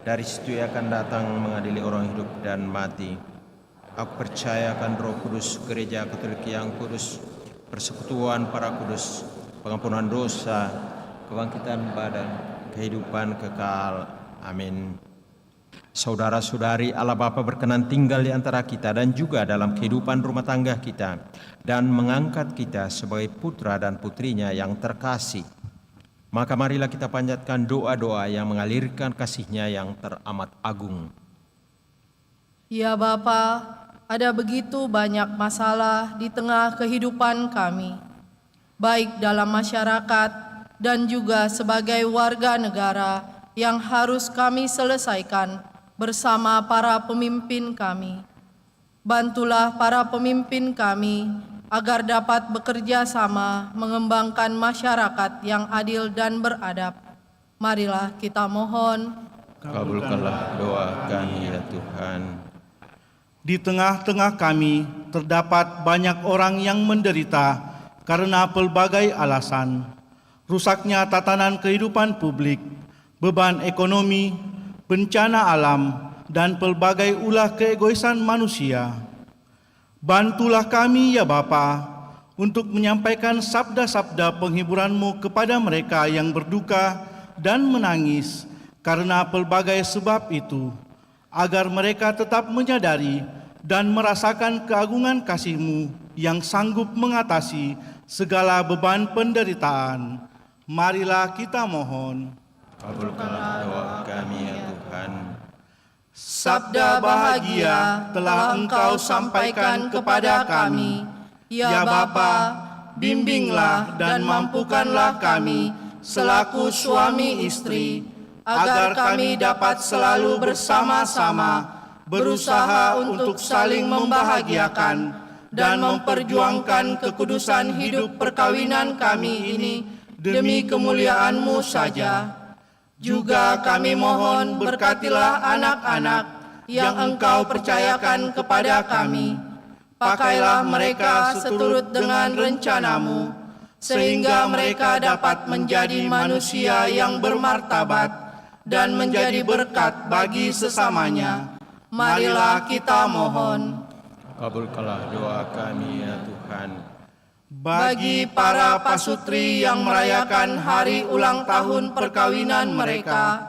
S4: dari situ ia akan datang mengadili orang hidup dan mati. Aku percaya akan Roh Kudus, Gereja Katolik yang kudus, persekutuan para kudus, pengampunan dosa, kebangkitan badan, kehidupan kekal. Amin. Saudara-saudari, Allah Bapa berkenan tinggal di antara kita dan juga dalam kehidupan rumah tangga kita, dan mengangkat kita sebagai putra dan putrinya yang terkasih. Maka marilah kita panjatkan doa-doa yang mengalirkan kasih-Nya yang teramat agung.
S11: Ya Bapa, ada begitu banyak masalah di tengah kehidupan kami, baik dalam masyarakat dan juga sebagai warga negara yang harus kami selesaikan bersama para pemimpin kami. Bantulah para pemimpin kami agar dapat bekerja sama mengembangkan masyarakat yang adil dan beradab. Marilah kita mohon.
S4: Kabulkanlah doa kami ya Tuhan.
S8: Di tengah-tengah kami terdapat banyak orang yang menderita karena pelbagai alasan. Rusaknya tatanan kehidupan publik, beban ekonomi, bencana alam, dan pelbagai ulah keegoisan manusia. Bantulah kami ya Bapa untuk menyampaikan sabda-sabda penghiburan-Mu kepada mereka yang berduka dan menangis karena pelbagai sebab itu, agar mereka tetap menyadari dan merasakan keagungan kasih-Mu yang sanggup mengatasi segala beban penderitaan. Marilah kita mohon.
S4: Kabulkanlah doa kami ya Tuhan.
S11: Sabda bahagia telah Engkau sampaikan kepada kami. Ya Bapa, bimbinglah dan mampukanlah kami selaku suami istri, agar kami dapat selalu bersama-sama berusaha untuk saling membahagiakan dan memperjuangkan kekudusan hidup perkawinan kami ini demi kemuliaan-Mu saja. Juga kami mohon berkatilah anak-anak yang Engkau percayakan kepada kami. Pakailah mereka seturut dengan rencana-Mu, sehingga mereka dapat menjadi manusia yang bermartabat dan menjadi berkat bagi sesamanya. Marilah kita mohon.
S4: Kabulkanlah doa kami ya Tuhan.
S11: Bagi para pasutri yang merayakan hari ulang tahun perkawinan mereka,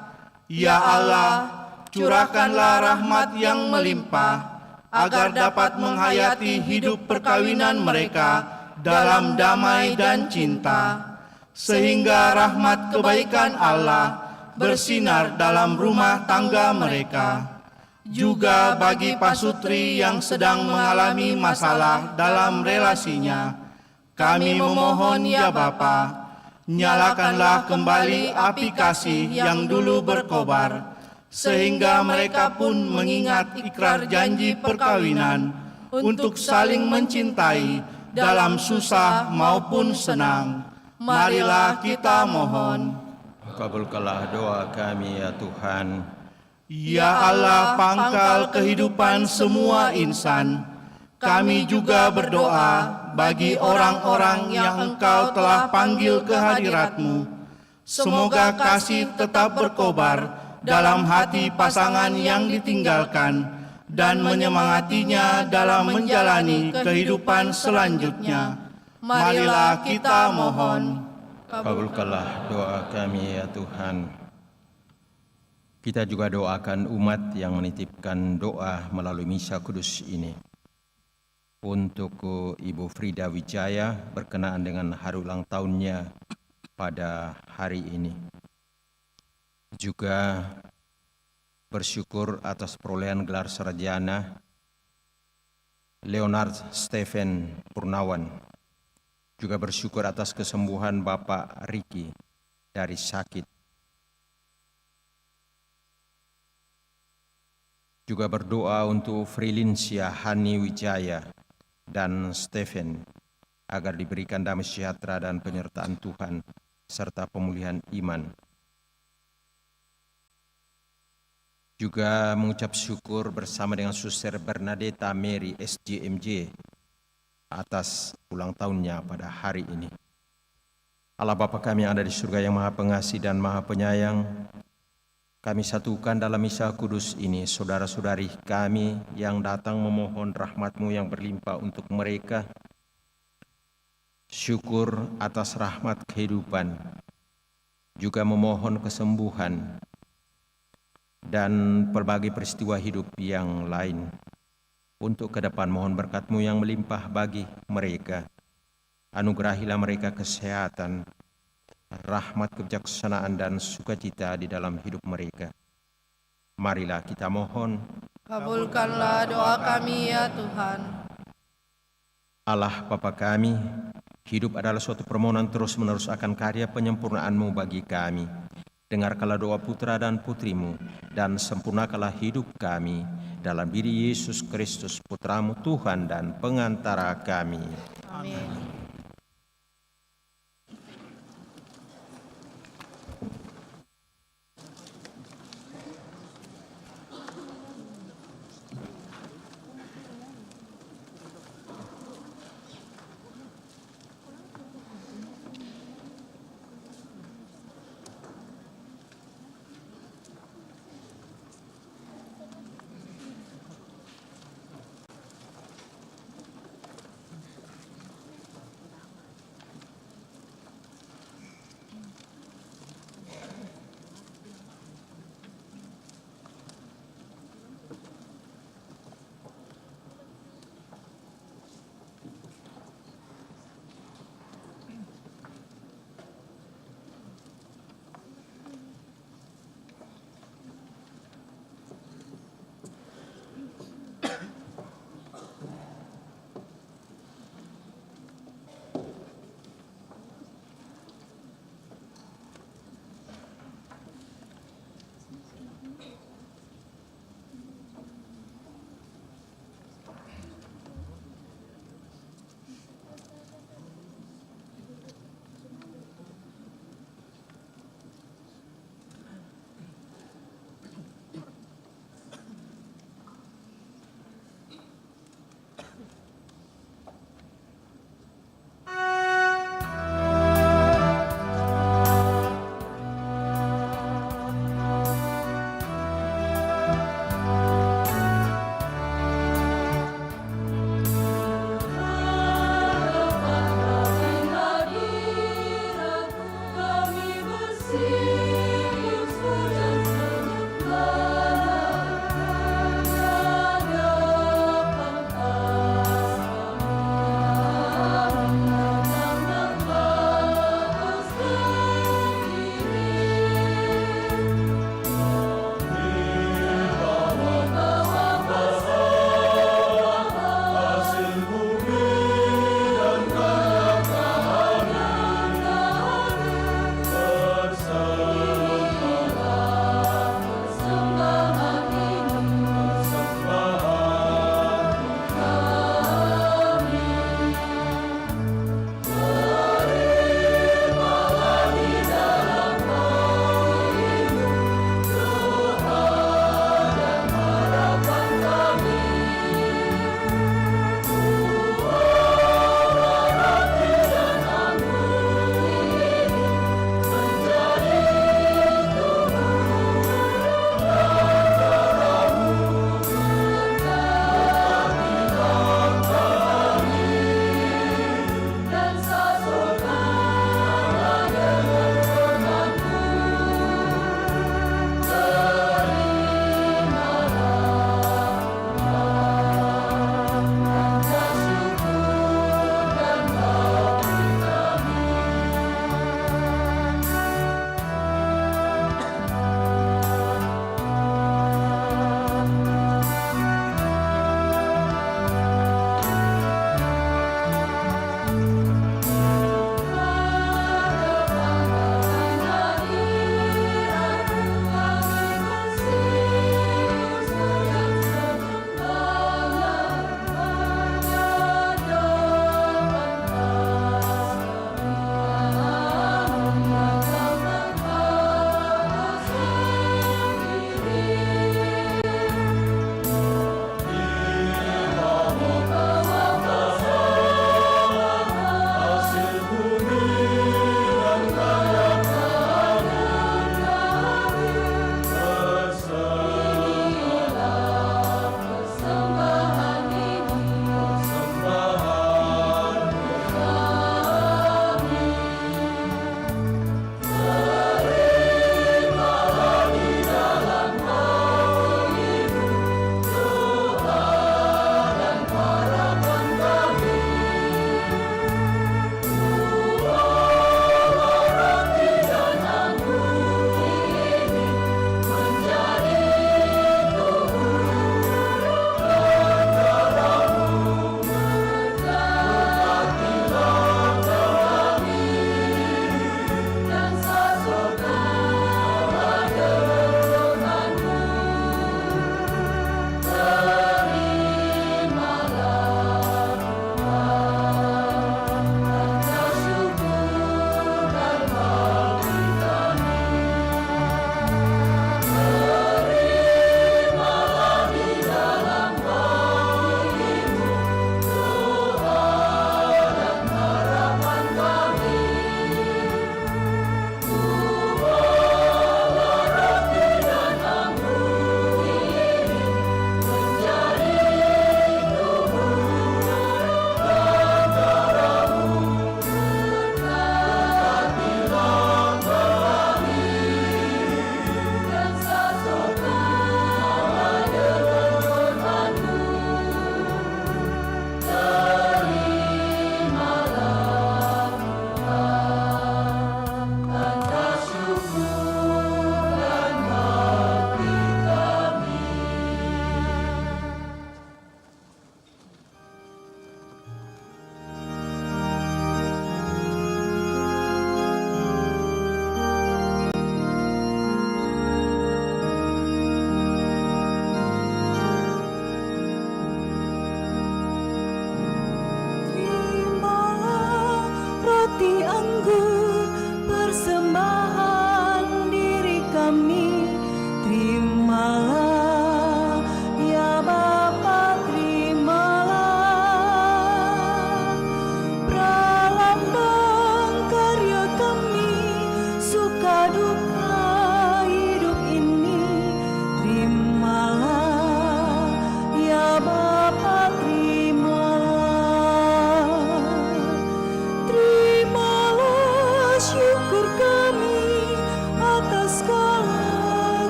S11: ya Allah, curahkanlah rahmat yang melimpah, agar dapat menghayati hidup perkawinan mereka dalam damai dan cinta, sehingga rahmat kebaikan Allah bersinar dalam rumah tangga mereka. Juga bagi pasutri yang sedang mengalami masalah dalam relasinya, kami memohon ya Bapa, nyalakanlah kembali api kasih yang dulu berkobar, sehingga mereka pun mengingat ikrar janji perkawinan untuk saling mencintai dalam susah maupun senang. Marilah kita mohon.
S4: Kabulkanlah doa kami ya Tuhan.
S11: Ya Allah, pangkal kehidupan semua insan, kami juga berdoa bagi orang-orang yang Engkau telah panggil ke hadirat-Mu. Semoga kasih tetap berkobar dalam hati pasangan yang ditinggalkan dan menyemangatinya dalam menjalani kehidupan selanjutnya. Marilah kita mohon.
S4: Kabulkanlah doa kami ya Tuhan. Kita juga doakan umat yang menitipkan doa melalui misa kudus ini. Untuk Ibu Frida Wijaya berkenaan dengan hari ulang tahunnya pada hari ini. Juga bersyukur atas perolehan gelar sarjana Leonard Stephen Purnawan. Juga bersyukur atas kesembuhan Bapak Riki dari sakit. Juga berdoa untuk Frilincia Hani Wijaya dan Stephen agar diberikan damai sejahtera dan penyertaan Tuhan serta pemulihan iman. Juga mengucap syukur bersama dengan Suster Bernadetta Mary SJMJ atas ulang tahunnya pada hari ini. Allah Bapa kami yang ada di surga yang Maha Pengasih dan Maha Penyayang, kami satukan dalam misa kudus ini saudara-saudari kami yang datang memohon rahmat-Mu yang berlimpah untuk mereka. Syukur atas rahmat kehidupan, juga memohon kesembuhan dan berbagai peristiwa hidup yang lain. Untuk ke depan mohon berkat-Mu yang melimpah bagi mereka. Anugerahilah mereka kesehatan, rahmat, kebijaksanaan, dan sukacita di dalam hidup mereka. Marilah kita mohon.
S11: Kabulkanlah doa kami ya Tuhan.
S4: Allah Bapa kami, hidup adalah suatu permohonan terus-menerus akan karya penyempurnaan-Mu bagi kami. Dengarkanlah doa putra dan putri-Mu, dan sempurnakanlah hidup kami dalam diri Yesus Kristus, Putra-Mu Tuhan dan pengantara kami.
S11: Amin.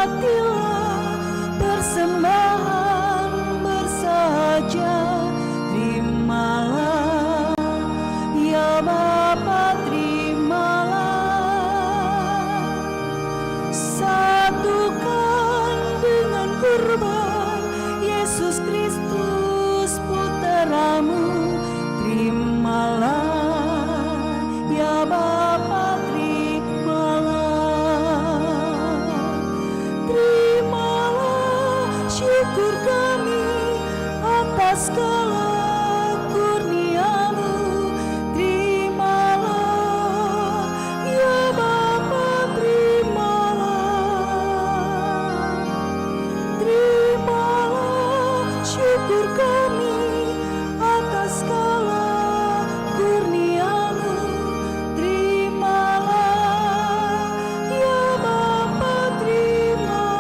S12: Nikmatilah persembahan bersahaja, terimalah ya Bapa, terimalah. Satukan dengan kurban Yesus Kristus Putramu, terimalah ya Bapa, terimalah. Terimalah syukur kami atas segala kurnia-Mu, terimalah ya Bapa, terimalah. Terimalah syukur kami atas segala kurnia-Mu, terimalah ya Bapa, terimalah.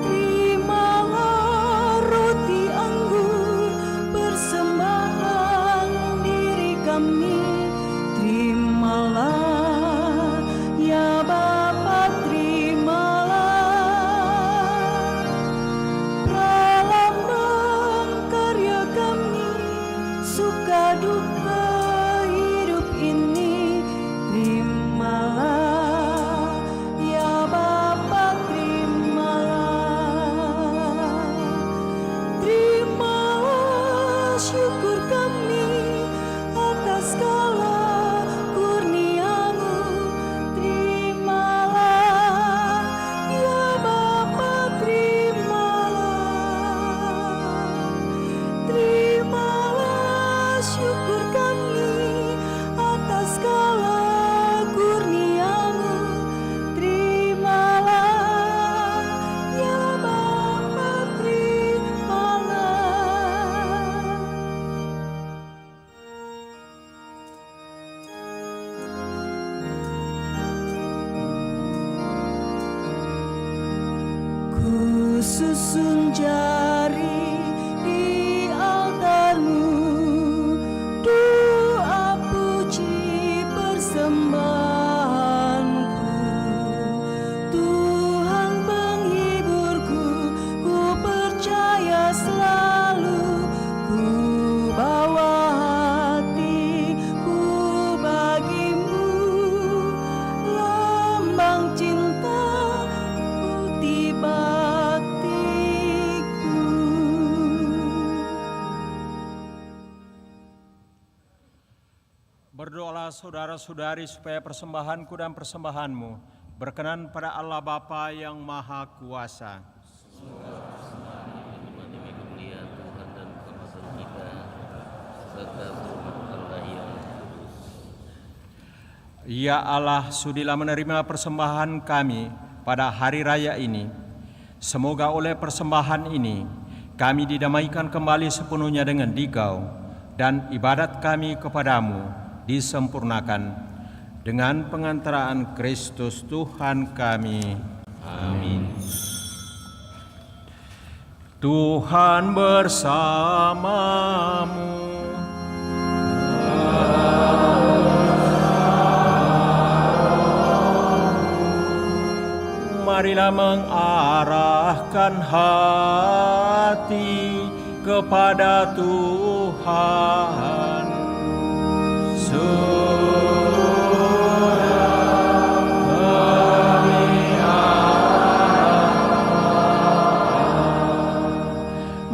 S12: Terimalah roti anggur persembahan diri kami, terimalah ya Bapa, terimalah. Pralambang karya kami, suka duka hidup ini, terimalah ya Bapa, terimalah. Terimalah syukur kami atas segala kurnia-Mu, terimalah ya Bapa, terimalah. Terimalah syukur kami atas segala kurnia-Mu, terimalah ya Bapa, terimalah. Ku susun jari di altar-Mu, doa puji persembahanku. Tuhan penghiburku, ku percaya selalu, ku bawa hatiku bagi-Mu, lambang cinta bukti baktiku.
S4: Berdoalah saudara-saudari supaya persembahanku dan persembahanmu berkenan pada Allah Bapa yang Maha Kuasa. Ya Allah, sudilah menerima persembahan kami pada hari raya ini. Semoga oleh persembahan ini kami didamaikan kembali sepenuhnya dengan Dikau, dan ibadat kami kepadamu disempurnakan dengan pengantaraan Kristus Tuhan kami. Amin. Tuhan bersamamu. Marilah mengarahkan hati kepada Tuhan.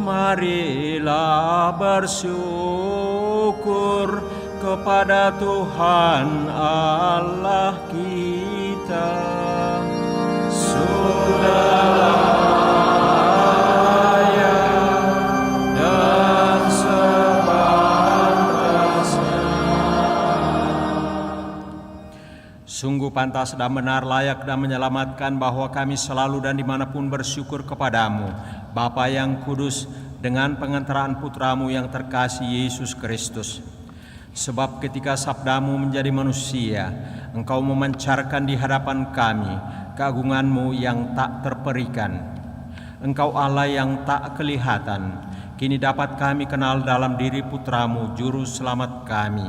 S4: Marilah bersyukur kepada Tuhan Allah kita. Sudah layak dan sepantasnya. Sungguh pantas dan benar, layak dan menyelamatkan bahwa kami selalu dan dimanapun bersyukur kepadamu, Bapa yang kudus, dengan pengantaraan Putramu yang terkasih Yesus Kristus. Sebab ketika sabdamu menjadi manusia, Engkau memancarkan di hadapan kami keagungan-Mu yang tak terperikan. Engkau Allah yang tak kelihatan, kini dapat kami kenal dalam diri Putramu, Juru Selamat kami.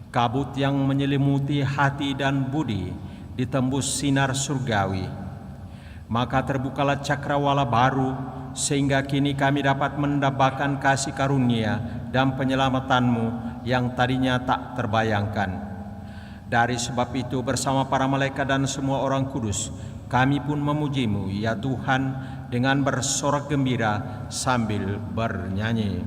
S4: Kabut yang menyelimuti hati dan budi ditembus sinar surgawi. Maka terbukalah cakrawala baru, sehingga kini kami dapat mendapatkan kasih karunia dan penyelamatanmu yang tadinya tak terbayangkan. Dari sebab itu bersama para malaikat dan semua orang kudus, kami pun memuji-Mu, ya Tuhan, dengan bersorak gembira sambil bernyanyi.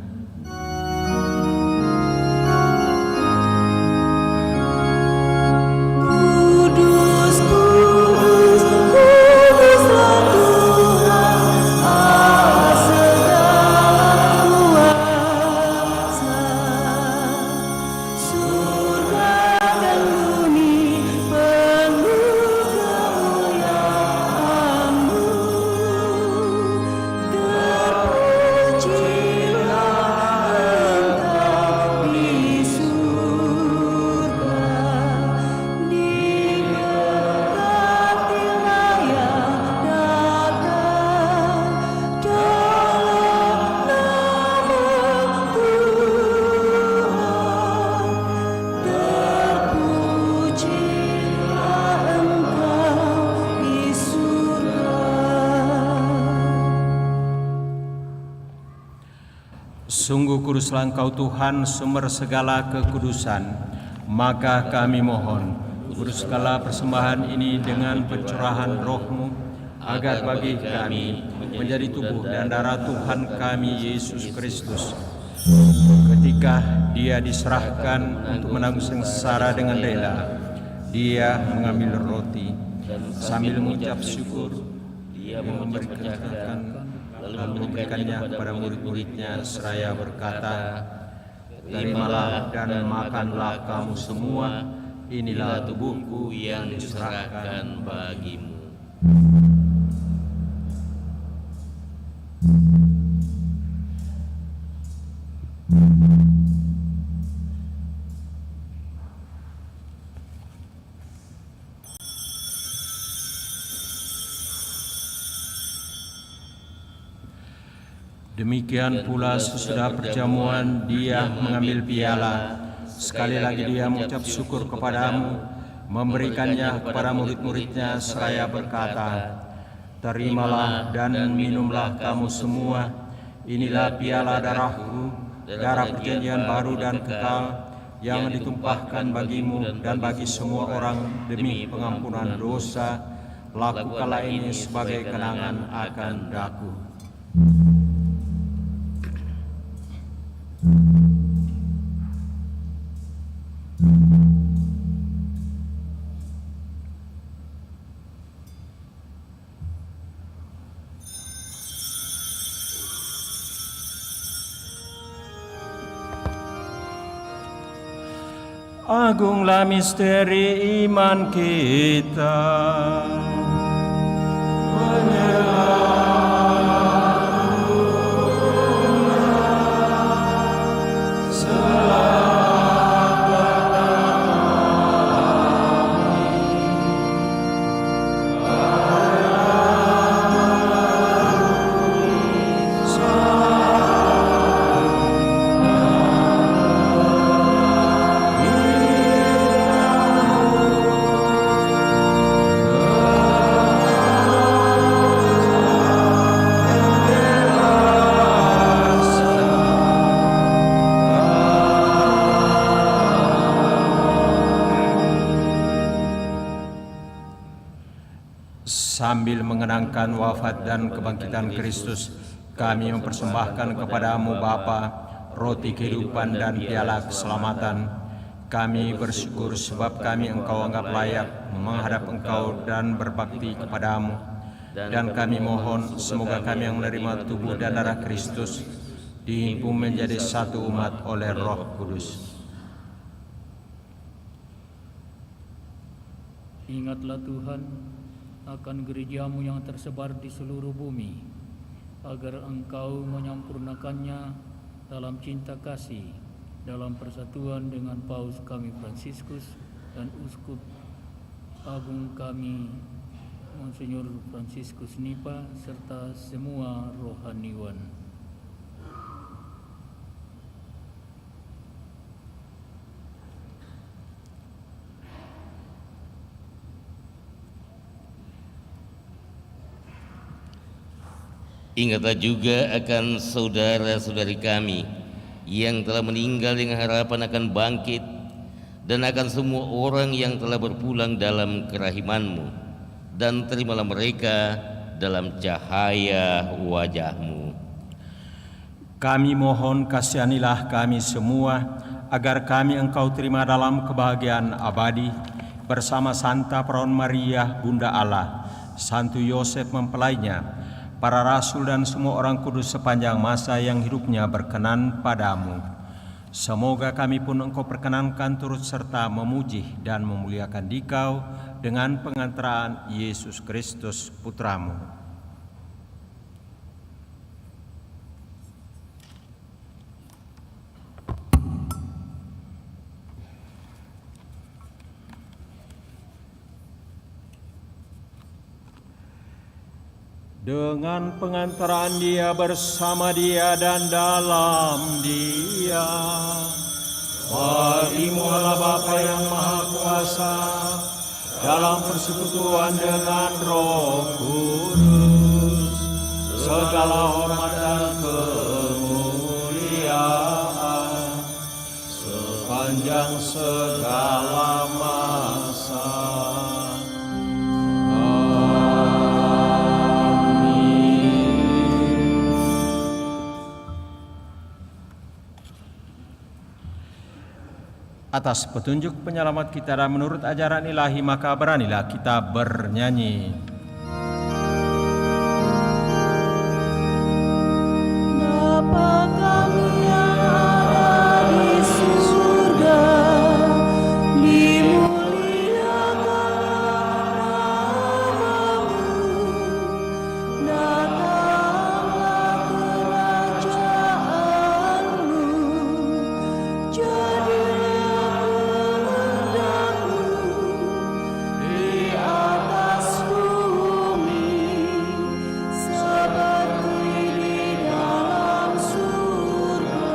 S12: Kudus, kudus, kuduslah Tuhan Allah segala kuasa. Surga dan bumi penuh kemuliaan-Mu. Terpujilah Engkau di surga. Diberkatilah yang datang dalam nama Tuhan. Terpujilah Engkau di surga.
S4: Sungguh kuduslah Engkau Tuhan, sumber segala kekudusan. Maka kami mohon, kuduskanlah persembahan ini dengan pencurahan Roh-Mu, agar bagi kami menjadi tubuh dan darah Tuhan kami Yesus Kristus. Ketika Dia diserahkan untuk menanggung sengsara dengan rela, Dia mengambil roti, sambil mengucap syukur, Dia memberkatakan, lalu memberikannya kepada murid-muridnya seraya berkata, "Terimalah dan makanlah kamu semua, inilah tubuhku yang diserahkan bagimu." Demikian pula sesudah perjamuan Dia mengambil piala, sekali lagi Dia mengucap syukur kepadamu, memberikannya kepada murid-muridnya seraya berkata, "Terimalah dan minumlah kamu semua, inilah piala darahku, darah perjanjian baru dan kekal, yang ditumpahkan bagimu dan bagi semua orang demi pengampunan dosa. Lakukanlah ini sebagai kenangan akan daku." Agunglah misteri iman kita. Sambil mengenangkan wafat dan kebangkitan Kristus, kami mempersembahkan kepadamu Bapa, roti kehidupan dan piala keselamatan. Kami bersyukur sebab kami Engkau anggap layak menghadap Engkau dan berbakti kepadamu. Dan kami mohon semoga kami yang menerima tubuh dan darah Kristus dihimpun menjadi satu umat oleh Roh Kudus.
S13: Ingatlah Tuhan akan gerejamu yang tersebar di seluruh bumi, agar Engkau menyempurnakannya dalam cinta kasih, dalam persatuan dengan Paus kami Fransiskus dan Uskup Agung kami Monsinyor Fransiskus Nipa serta semua rohaniwan.
S14: Ingatlah juga akan saudara-saudari kami yang telah meninggal dengan harapan akan bangkit, dan akan semua orang yang telah berpulang dalam kerahiman-Mu, dan terimalah mereka dalam cahaya wajah-Mu.
S4: Kami mohon kasihanilah kami semua, agar kami Engkau terima dalam kebahagiaan abadi, bersama Santa Perawan Maria, Bunda Allah, Santo Yosef mempelainya, para rasul dan semua orang kudus sepanjang masa yang hidupnya berkenan padamu. Semoga kami pun Engkau perkenankan turut serta memuji dan memuliakan Dikau dengan pengantaran Yesus Kristus Putramu. Dengan pengantaran Dia, bersama Dia, dan dalam Dia, bagi-Mu Allah Bapa yang Maha Kuasa, dalam persekutuan dengan Roh Kudus, segala hormat dan kemuliaan sepanjang segala masa. Atas petunjuk penyelamat kita dan menurut ajaran ilahi, maka beranilah kita bernyanyi.
S12: Bapa kami yang ada di surga, dimuliakanlah namamu, datanglah kerajaanmu, jadilah di atas bumi seperti di dalam surga.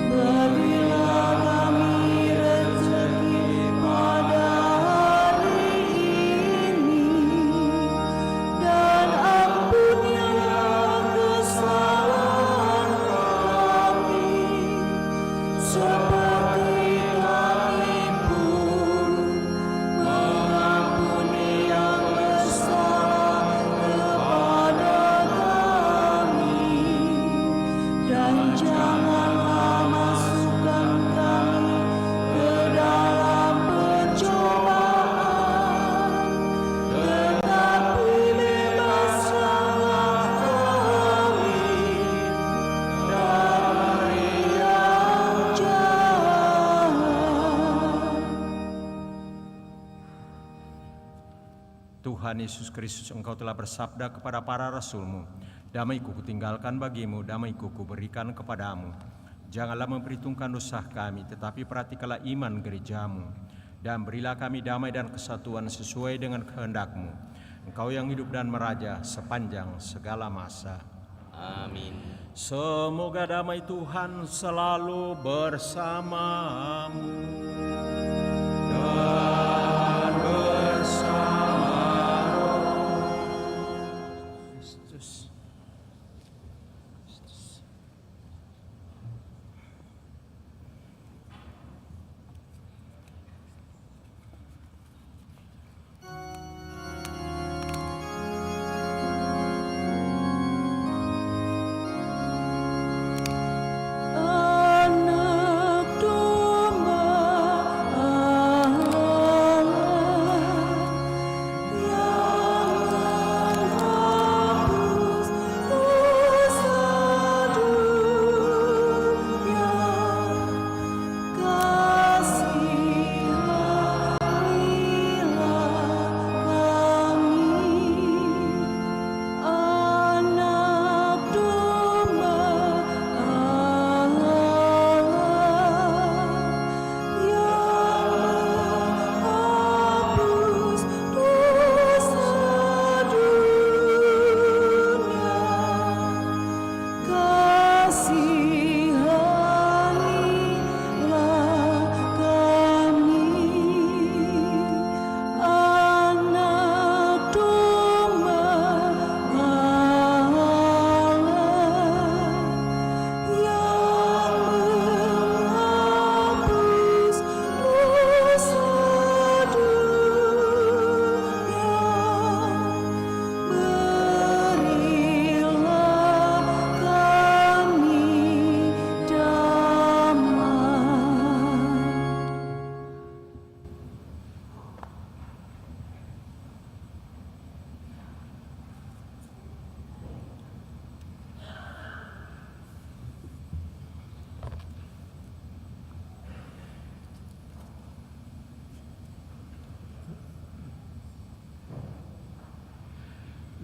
S12: Berilah kami rezeki pada hari ini, dan ampunilah kesalahan kami, seperti kami pun mengampuni yang bersalah kepada kami, dan janganlah masukkan kami ke dalam pencobaan, tetapi bebaskanlah kami dari yang jahat.
S4: Tuhan Yesus Kristus, Engkau telah bersabda kepada para rasul-Mu, damai-Ku kutinggalkan bagimu, damai-Ku kuberikan kepadamu. Janganlah memperhitungkan dosa kami, tetapi perhatikanlah iman gereja-Mu, dan berilah kami damai dan kesatuan sesuai dengan kehendak-Mu. Engkau yang hidup dan meraja sepanjang segala masa.
S14: Amin.
S4: Semoga damai Tuhan selalu bersamamu dan bersama roh Kristus.
S12: Anak domba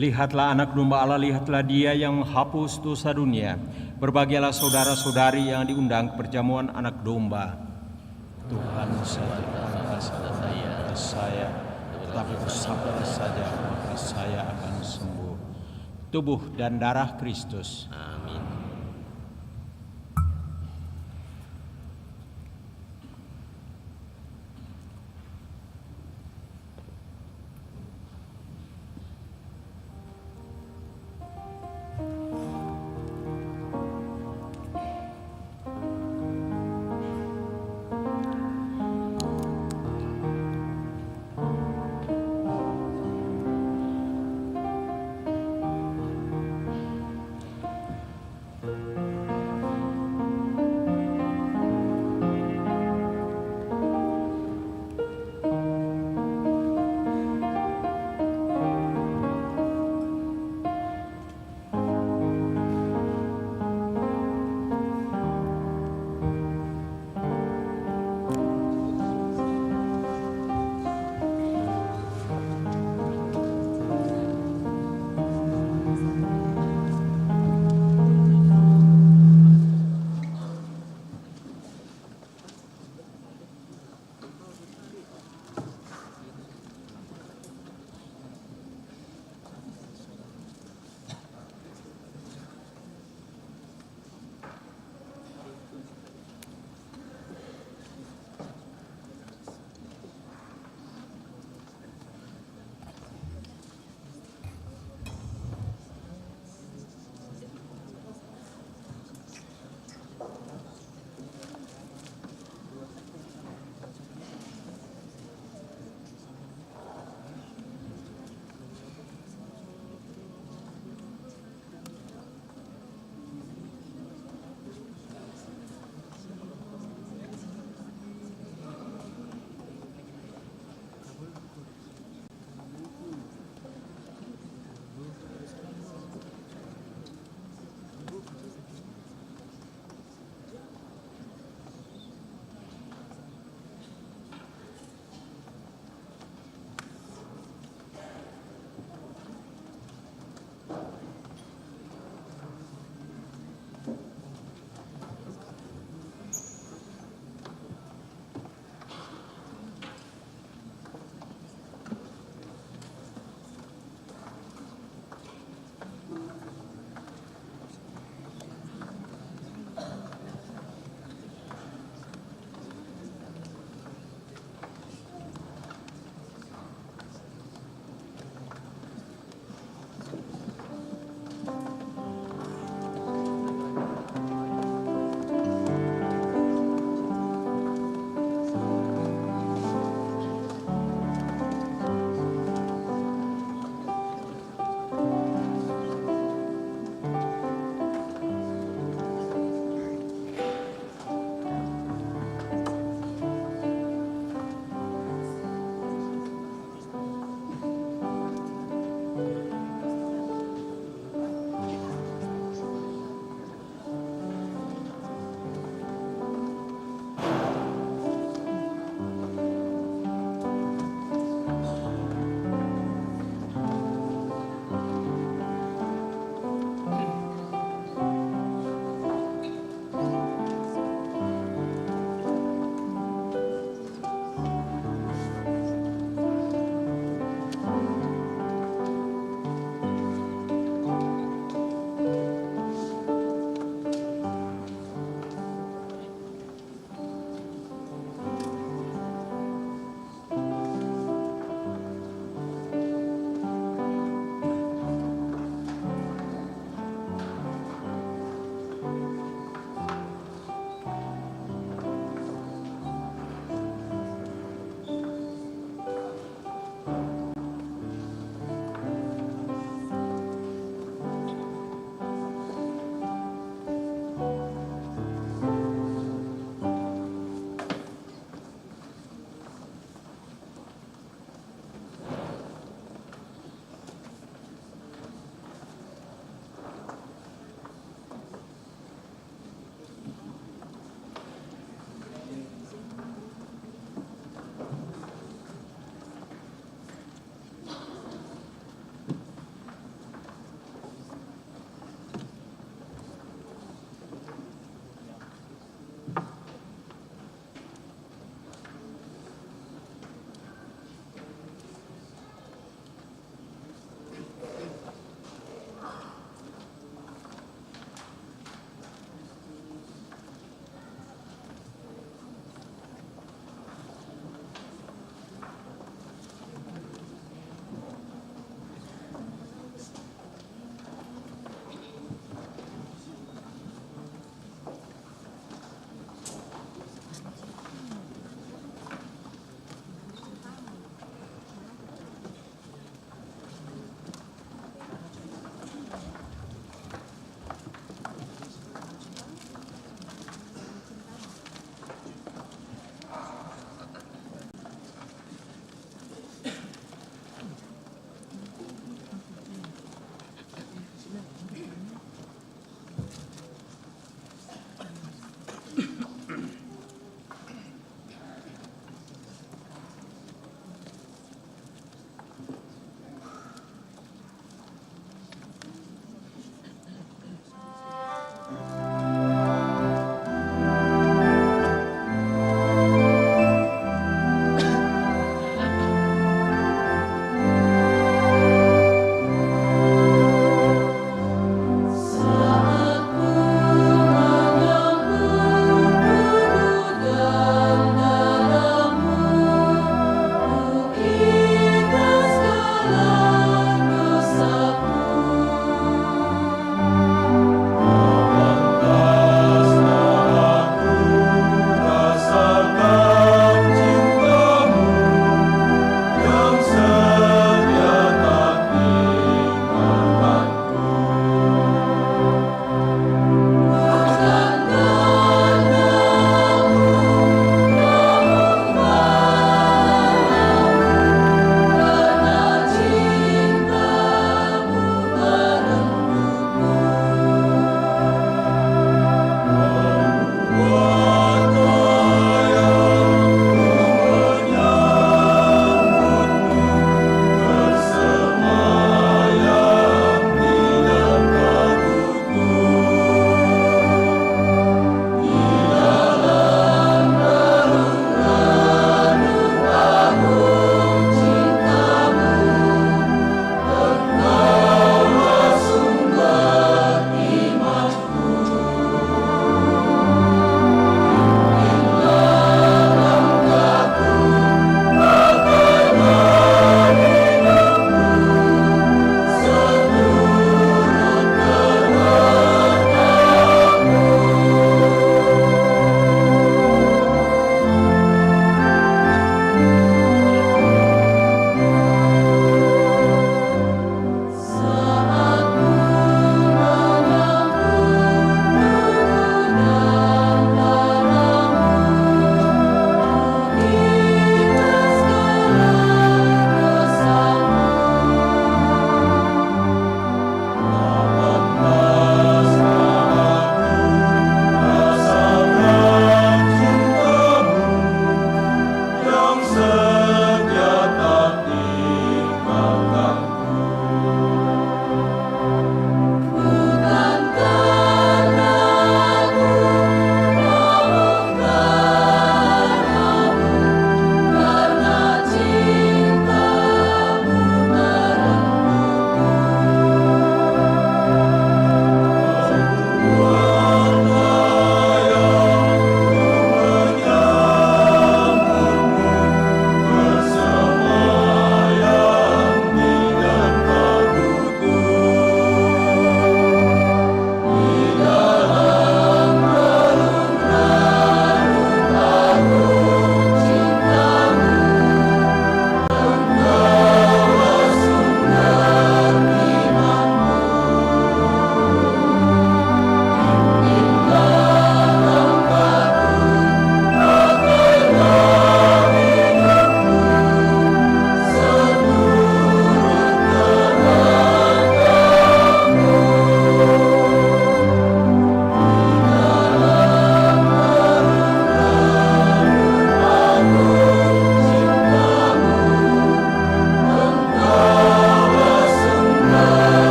S4: Lihatlah anak domba Allah, lihatlah dia yang menghapus dosa dunia. Berbahagialah saudara-saudari yang diundang ke perjamuan anak domba. Tuhan sadarkan saya, tetapi bersabar saja, maka saya akan sembuh. Tubuh dan darah Kristus.
S14: Amin.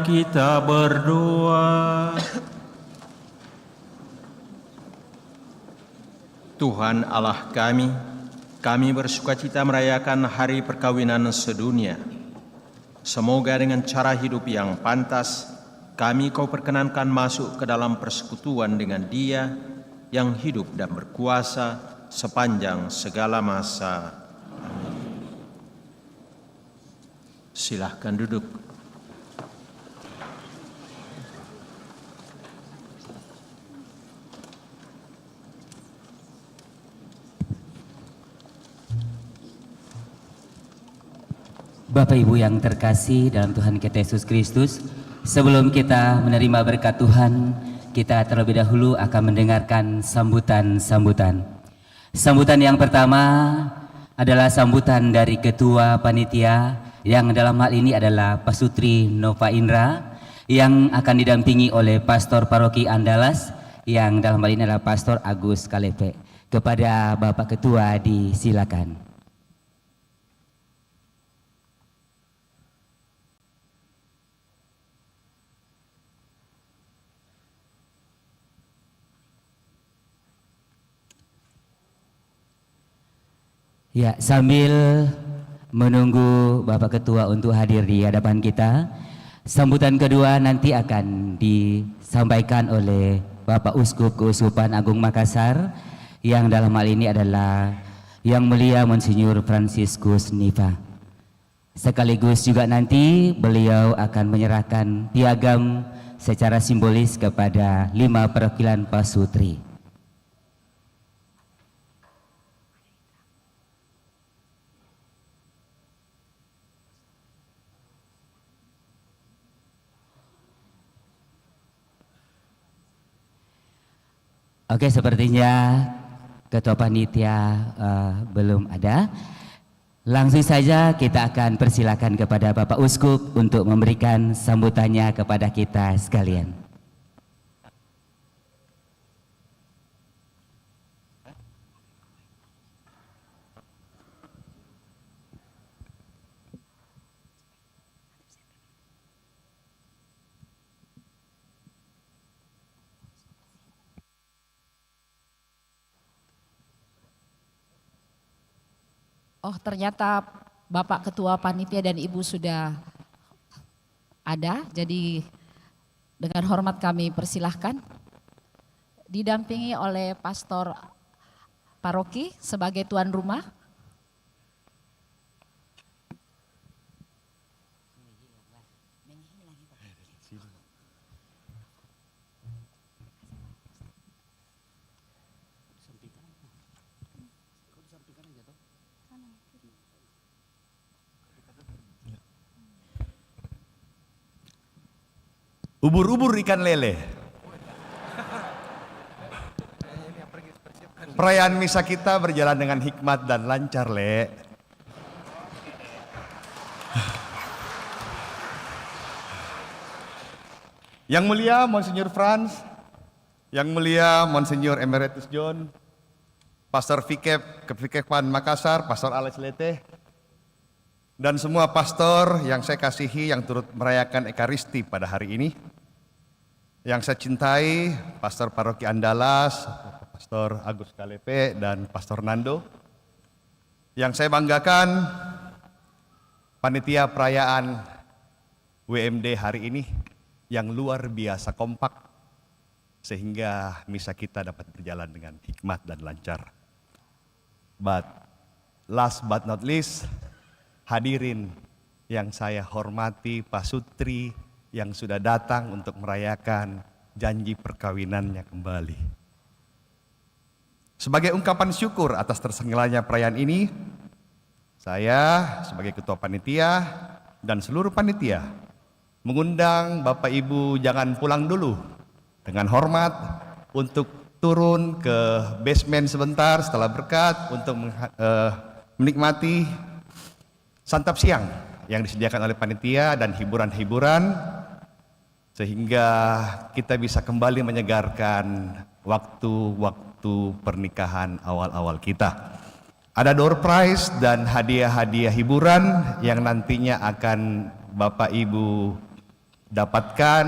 S4: kita berdoa. Tuhan Allah kami bersukacita merayakan hari perkawinan sedunia. Semoga dengan cara hidup yang pantas, kami Kau perkenankan masuk ke dalam persekutuan dengan Dia yang hidup dan berkuasa sepanjang segala masa. Amin. Silahkan duduk.
S2: Bapak Ibu yang terkasih dalam Tuhan kita Yesus Kristus, sebelum kita menerima berkat Tuhan, kita terlebih dahulu akan mendengarkan sambutan-sambutan. Sambutan yang pertama adalah sambutan dari Ketua Panitia, yang dalam hal ini adalah Pasutri Nova Indra, yang akan didampingi oleh Pastor Paroki Andalas, yang dalam hal ini adalah Pastor Agus Kalepe. Kepada Bapak Ketua disilakan. Ya, sambil menunggu Bapak Ketua untuk hadir di hadapan kita, sambutan kedua nanti akan disampaikan oleh Bapak Uskup Keuskupan Agung Makassar, yang dalam hal ini adalah Yang Mulia Monsinyur Fransiskus Nifa. Sekaligus juga nanti beliau akan menyerahkan piagam secara simbolis kepada 5 perwakilan pasutri. Oke, sepertinya Ketua Panitia belum ada. Langsung saja kita akan persilakan kepada Bapak Uskup untuk memberikan sambutannya kepada kita sekalian.
S1: Oh, ternyata Bapak Ketua Panitia dan Ibu sudah ada, jadi dengan hormat kami persilahkan. Didampingi oleh Pastor Paroki sebagai tuan rumah.
S15: Ubur-ubur ikan lele. Perayaan misa kita berjalan dengan hikmat dan lancar, Le. Yang Mulia Monsinyur Franz, Yang Mulia Monsinyur Emeritus John, Pastor Kepikepan Makassar, Pastor Alex Lete, dan semua pastor yang saya kasihi yang turut merayakan Ekaristi pada hari ini. Yang saya cintai, Pastor Paroki Andalas, Pastor Agus Kalepe, dan Pastor Nando. Yang saya banggakan, panitia perayaan WMD hari ini yang luar biasa kompak, sehingga misa kita dapat berjalan dengan hikmat dan lancar. But last but not least, hadirin yang saya hormati, pasutri yang sudah datang untuk merayakan janji perkawinannya kembali. Sebagai ungkapan syukur atas terselenggaranya perayaan ini, saya sebagai Ketua Panitia dan seluruh panitia mengundang Bapak Ibu jangan pulang dulu, dengan hormat untuk turun ke basement sebentar setelah berkat untuk menikmati santap siang yang disediakan oleh panitia dan hiburan-hiburan, sehingga kita bisa kembali menyegarkan waktu-waktu pernikahan awal-awal kita. Ada door prize dan hadiah-hadiah hiburan yang nantinya akan Bapak Ibu dapatkan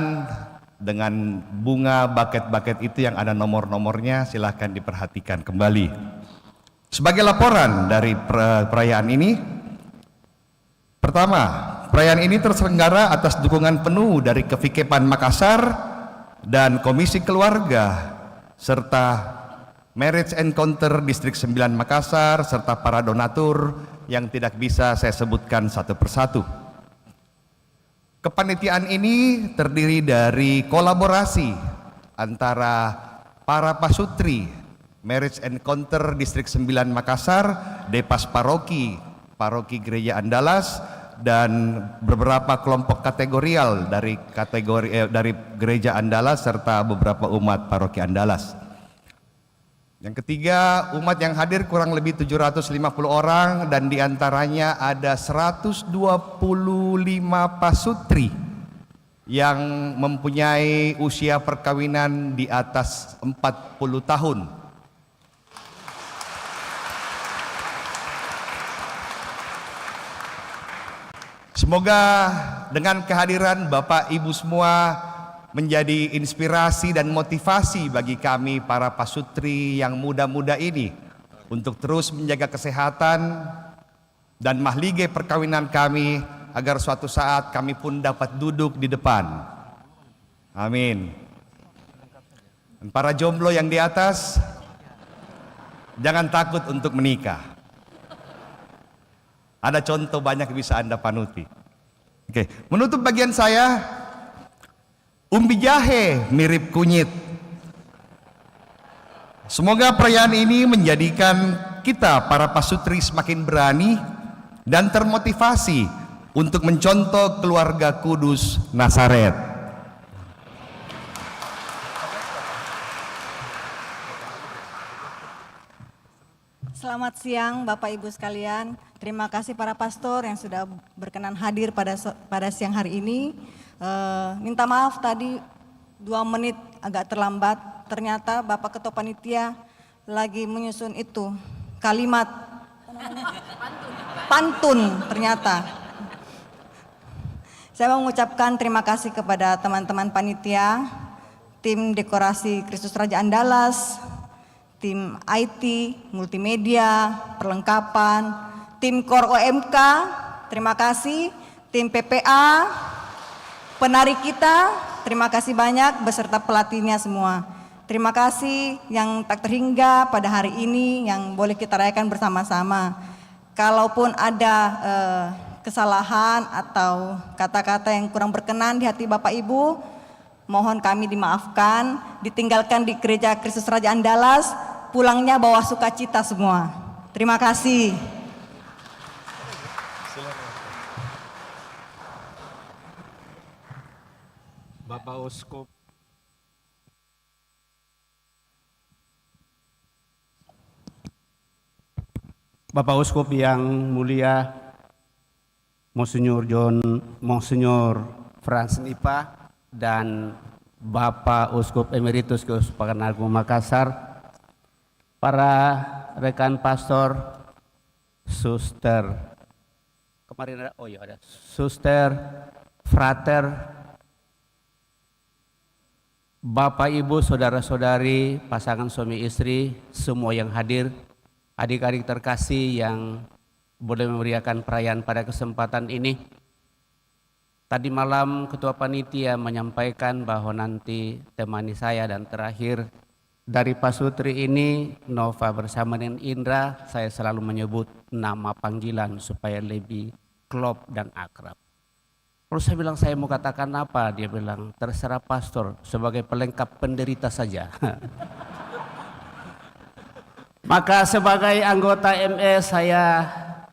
S15: dengan bunga buket-buket itu yang ada nomor-nomornya, silahkan diperhatikan kembali. Sebagai laporan dari perayaan ini, pertama, perayaan ini terselenggara atas dukungan penuh dari Kefikepan Makassar dan Komisi Keluarga serta Marriage Encounter Distrik 9 Makassar serta para donatur yang tidak bisa saya sebutkan satu persatu. Kepanitiaan ini terdiri dari kolaborasi antara para pasutri Marriage Encounter Distrik 9 Makassar, Depas Paroki Gereja Andalas, dan beberapa kelompok kategorial dari Gereja Andalas serta beberapa umat Paroki Andalas. Yang ketiga, umat yang hadir kurang lebih 750 orang dan diantaranya ada 125 pasutri yang mempunyai usia perkawinan di atas 40 tahun. Semoga dengan kehadiran Bapak Ibu semua menjadi inspirasi dan motivasi bagi kami para pasutri yang muda-muda ini untuk terus menjaga kesehatan dan mahlige perkawinan kami agar suatu saat kami pun dapat duduk di depan. Amin. Dan para jomblo yang di atas, jangan takut untuk menikah. Ada contoh banyak bisa Anda panuti. Oke, menutup bagian saya, umbi jahe mirip kunyit. Semoga perayaan ini menjadikan kita para pasutri semakin berani dan termotivasi untuk mencontoh keluarga kudus Nazaret.
S16: Selamat siang Bapak Ibu sekalian. Terima kasih para pastor yang sudah berkenan hadir pada siang hari ini. Minta maaf tadi 2 menit agak terlambat. Ternyata Bapak Ketua Panitia lagi menyusun itu kalimat pantun ternyata. Saya mau mengucapkan terima kasih kepada teman-teman panitia, tim dekorasi Kristus Raja Andalas, tim IT, multimedia, perlengkapan, tim KOR OMK, terima kasih, tim PPA, penari kita, terima kasih banyak beserta pelatihnya semua. Terima kasih yang tak terhingga pada hari ini yang boleh kita rayakan bersama-sama. Kalaupun ada kesalahan atau kata-kata yang kurang berkenan di hati Bapak Ibu, mohon kami dimaafkan, ditinggalkan di Gereja Kristus Raja Andalas, pulangnya bawa sukacita semua. Terima kasih.
S17: Bapak Uskup. Bapak Uskup yang mulia, Monsinyur Frans Nipa dan Bapak Uskup Emeritus Keuskupan Agung Makassar, para rekan pastor, suster, kemarin ada, suster, frater, Bapak Ibu, saudara-saudari, pasangan suami istri, semua yang hadir, adik-adik terkasih yang boleh memeriahkan perayaan pada kesempatan ini. Tadi malam Ketua Panitia menyampaikan bahwa nanti temani saya dan terakhir dari pasutri ini, Nova bersama dengan Indra, saya selalu menyebut nama panggilan supaya lebih klop dan akrab. Lalu saya bilang, saya mau katakan apa? Dia bilang, terserah pastor, sebagai pelengkap penderita saja. Maka sebagai anggota MS saya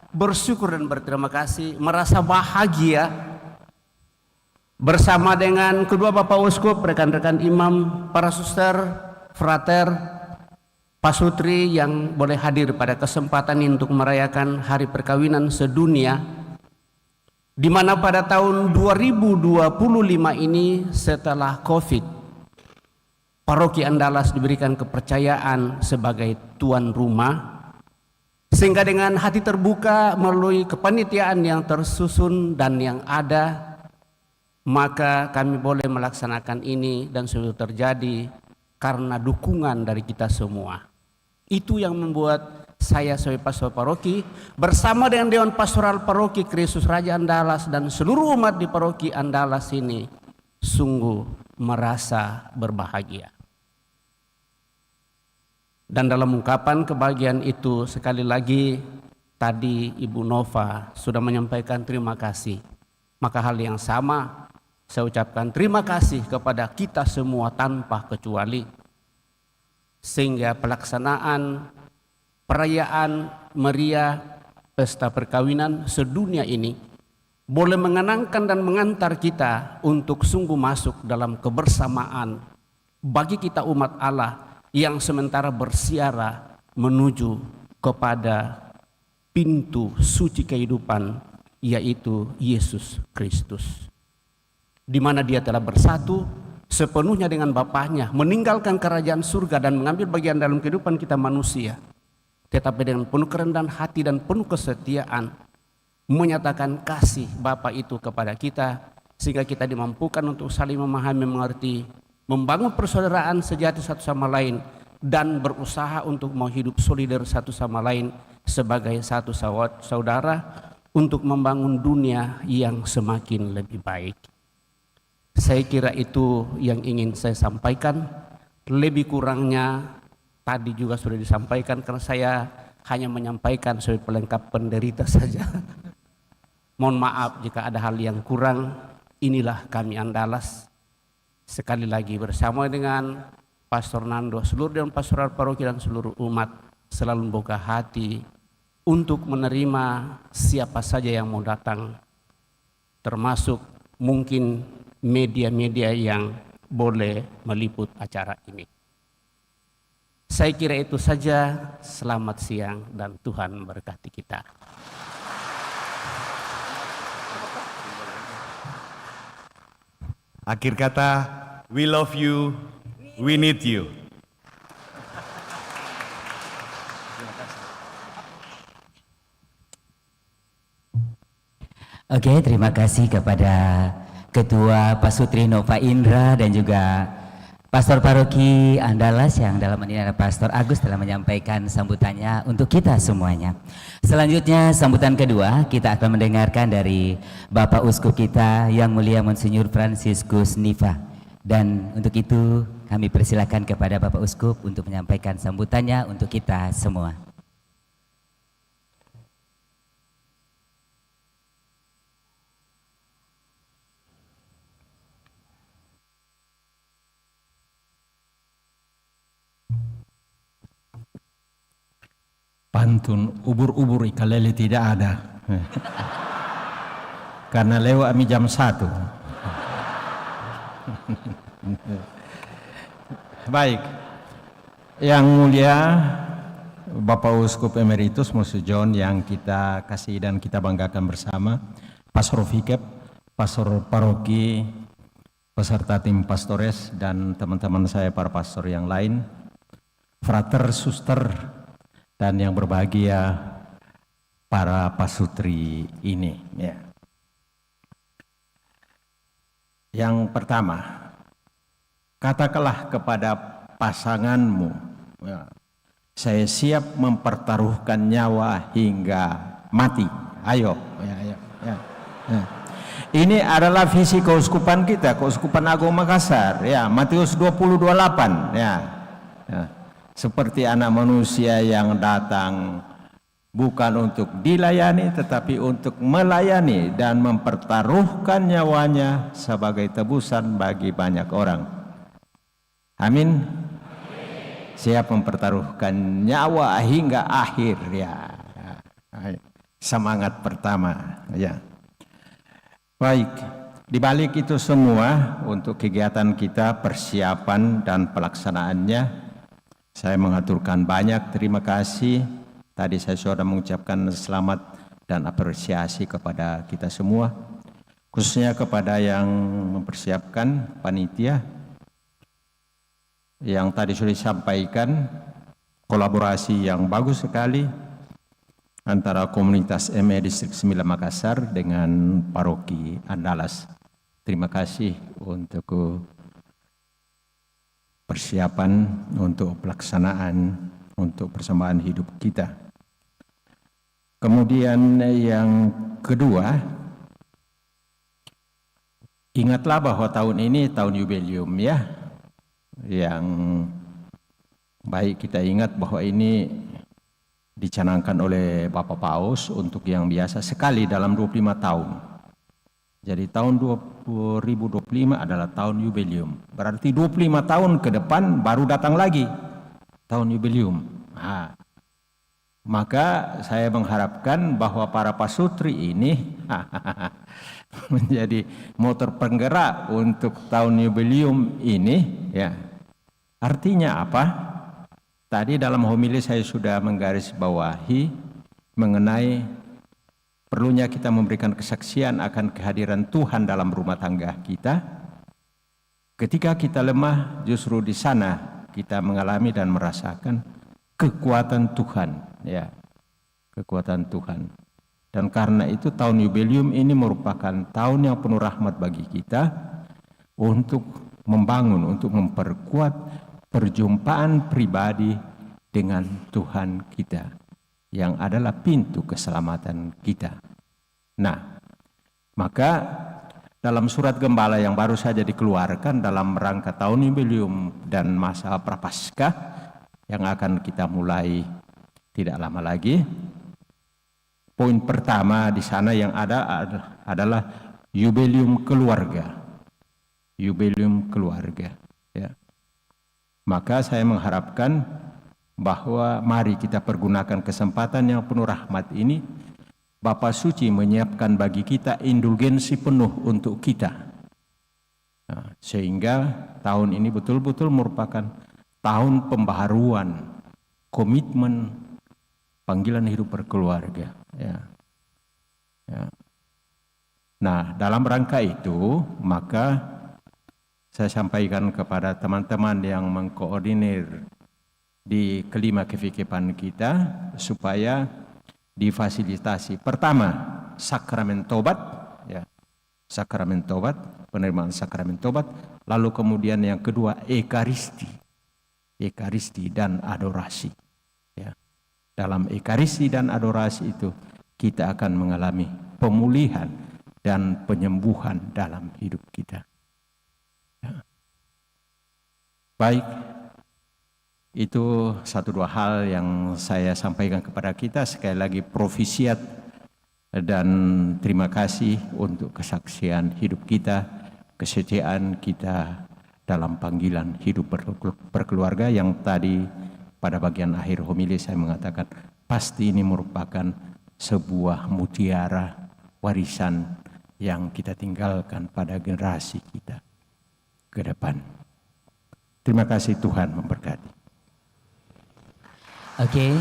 S17: bersyukur dan berterima kasih, merasa bahagia bersama dengan kedua Bapak Uskup, rekan-rekan imam, para suster, frater, pasutri yang boleh hadir pada kesempatan ini untuk merayakan hari perkawinan sedunia, di mana pada tahun 2025 ini setelah COVID, Paroki Andalas diberikan kepercayaan sebagai tuan rumah, sehingga dengan hati terbuka melalui kepanitiaan yang tersusun dan yang ada, maka kami boleh melaksanakan ini dan sudah terjadi karena dukungan dari kita semua. Itu yang membuat saya sebagai pastor paroki bersama dengan Dewan Pastoral Paroki Kristus Raja Andalas dan seluruh umat di Paroki Andalas ini sungguh merasa berbahagia. Dan dalam ungkapan kebahagiaan itu sekali lagi tadi Ibu Nova sudah menyampaikan terima kasih. Maka hal yang sama saya ucapkan terima kasih kepada kita semua tanpa kecuali. Sehingga pelaksanaan perayaan meriah pesta perkawinan sedunia ini boleh mengenangkan dan mengantar kita untuk sungguh masuk dalam kebersamaan bagi kita umat Allah yang sementara bersiara menuju kepada pintu suci kehidupan, yaitu Yesus Kristus, di mana dia telah bersatu sepenuhnya dengan Bapaknya, meninggalkan kerajaan surga dan mengambil bagian dalam kehidupan kita manusia, tetapi dengan penuh kerendahan hati dan penuh kesetiaan menyatakan kasih Bapa itu kepada kita, sehingga kita dimampukan untuk saling memahami, mengerti, membangun persaudaraan sejati satu sama lain, dan berusaha untuk mau hidup solidar satu sama lain sebagai satu saudara untuk membangun dunia yang semakin lebih baik. Saya kira itu yang ingin saya sampaikan. Lebih kurangnya tadi juga sudah disampaikan karena saya hanya menyampaikan sebagai pelengkap penderita saja. Mohon maaf jika ada hal yang kurang. Inilah kami Andalas. Sekali lagi bersama dengan Pastor Nando, seluruh Dewan Pastoral Paroki dan seluruh umat selalu membuka hati untuk menerima siapa saja yang mau datang, termasuk mungkin media-media yang boleh meliput acara ini. Saya kira itu saja. Selamat siang dan Tuhan berkati kita.
S15: Akhir kata, we love you, we need you.
S2: Oke, terima kasih kepada Ketua Pasutri Nova Indra dan juga Pastor Paroki Andalas yang dalam ini ada Pastor Agus telah menyampaikan sambutannya untuk kita semuanya. Selanjutnya sambutan kedua kita akan mendengarkan dari Bapak Uskup kita yang mulia Monsinyur Fransiskus Niva. Dan untuk itu kami persilakan kepada Bapak Uskup untuk menyampaikan sambutannya untuk kita semua.
S4: Pantun ubur-ubur ikan lele tidak ada. Karena lewat kami jam 1. Baik. Yang mulia Bapak Uskup Emeritus Monsinyur John yang kita kasih dan kita banggakan bersama, Pastor Fikep, Pastor Paroki, peserta tim pastores dan teman-teman saya para pastor yang lain, frater, suster, dan yang berbahagia para pasutri ini. Ya. Yang pertama, katakanlah kepada pasanganmu, ya, saya siap mempertaruhkan nyawa hingga mati. Ayo, ya. Ini adalah visi keuskupan kita, Keuskupan Agung Makassar. Ya, Matius 20:28. Ya. Seperti anak manusia yang datang bukan untuk dilayani tetapi untuk melayani dan mempertaruhkan nyawanya sebagai tebusan bagi banyak orang. Amin. Siap mempertaruhkan nyawa hingga akhir, ya. Semangat pertama, ya. Baik, di balik itu semua untuk kegiatan kita, persiapan dan pelaksanaannya, saya mengaturkan banyak terima kasih. Tadi saya sudah mengucapkan selamat dan apresiasi kepada kita semua, khususnya kepada yang mempersiapkan panitia, yang tadi sudah disampaikan kolaborasi yang bagus sekali antara komunitas ME Distrik 9 Makassar dengan Paroki Andalas. Terima kasih untuk persiapan untuk pelaksanaan untuk persembahan hidup kita. Kemudian yang kedua, ingatlah bahwa tahun ini tahun jubileum ya. Yang baik kita ingat bahwa ini dicanangkan oleh Bapak Paus untuk yang biasa sekali dalam 25 tahun. Jadi tahun 2025 adalah tahun jubileum. Berarti 25 tahun ke depan baru datang lagi tahun jubileum. Maka saya mengharapkan bahwa para pasutri ini menjadi motor penggerak untuk tahun jubileum ini ya. Artinya apa? Tadi dalam homili saya sudah menggarisbawahi mengenai perlunya kita memberikan kesaksian akan kehadiran Tuhan dalam rumah tangga kita. Ketika kita lemah, justru di sana kita mengalami dan merasakan kekuatan Tuhan, ya, kekuatan Tuhan. Dan karena itu tahun jubileum ini merupakan tahun yang penuh rahmat bagi kita untuk membangun, untuk memperkuat perjumpaan pribadi dengan Tuhan kita, yang adalah pintu keselamatan kita. Nah, maka dalam surat gembala yang baru saja dikeluarkan dalam rangka tahun jubileum dan masa prapaskah yang akan kita mulai tidak lama lagi, poin pertama di sana yang ada adalah jubileum keluarga. Jubileum keluarga, ya. Maka saya mengharapkan bahwa mari kita pergunakan kesempatan yang penuh rahmat ini. Bapa Suci menyiapkan bagi kita indulgensi penuh untuk kita. Sehingga tahun ini betul-betul merupakan tahun pembaharuan, komitmen, panggilan hidup berkeluarga. Ya. Ya. Nah, dalam rangka itu, maka saya sampaikan kepada teman-teman yang mengkoordinir di kelima kefikepan kita supaya difasilitasi. Pertama, sakramen tobat, ya, sakramen tobat, penerimaan sakramen tobat. Lalu kemudian yang kedua, ekaristi, ekaristi dan adorasi. Ya. Dalam ekaristi dan adorasi itu kita akan mengalami pemulihan dan penyembuhan dalam hidup kita. Baik, itu satu dua hal yang saya sampaikan kepada kita. Sekali lagi provisiat dan terima kasih untuk kesaksian hidup kita, kesetiaan kita dalam panggilan hidup berkeluarga yang tadi pada bagian akhir homili saya mengatakan pasti ini merupakan sebuah mutiara warisan yang kita tinggalkan pada generasi kita ke depan. Terima kasih, Tuhan memberkati.
S2: Oke,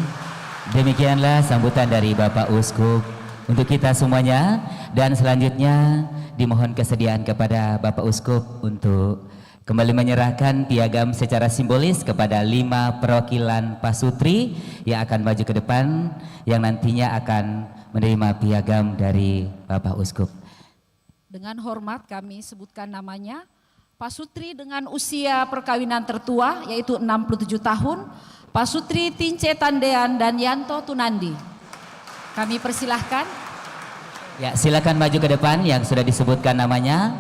S2: demikianlah sambutan dari Bapak Uskup untuk kita semuanya. Dan selanjutnya dimohon kesediaan kepada Bapak Uskup untuk kembali menyerahkan piagam secara simbolis kepada 5 perwakilan pasutri yang akan maju ke depan, yang nantinya akan menerima piagam dari Bapak Uskup.
S1: Dengan hormat kami sebutkan namanya. Pasutri dengan usia perkawinan tertua yaitu 67 tahun, Pasutri Tince Tandean dan Yanto Tunandi. Kami persilahkan.
S2: Ya, silakan maju ke depan yang sudah disebutkan namanya.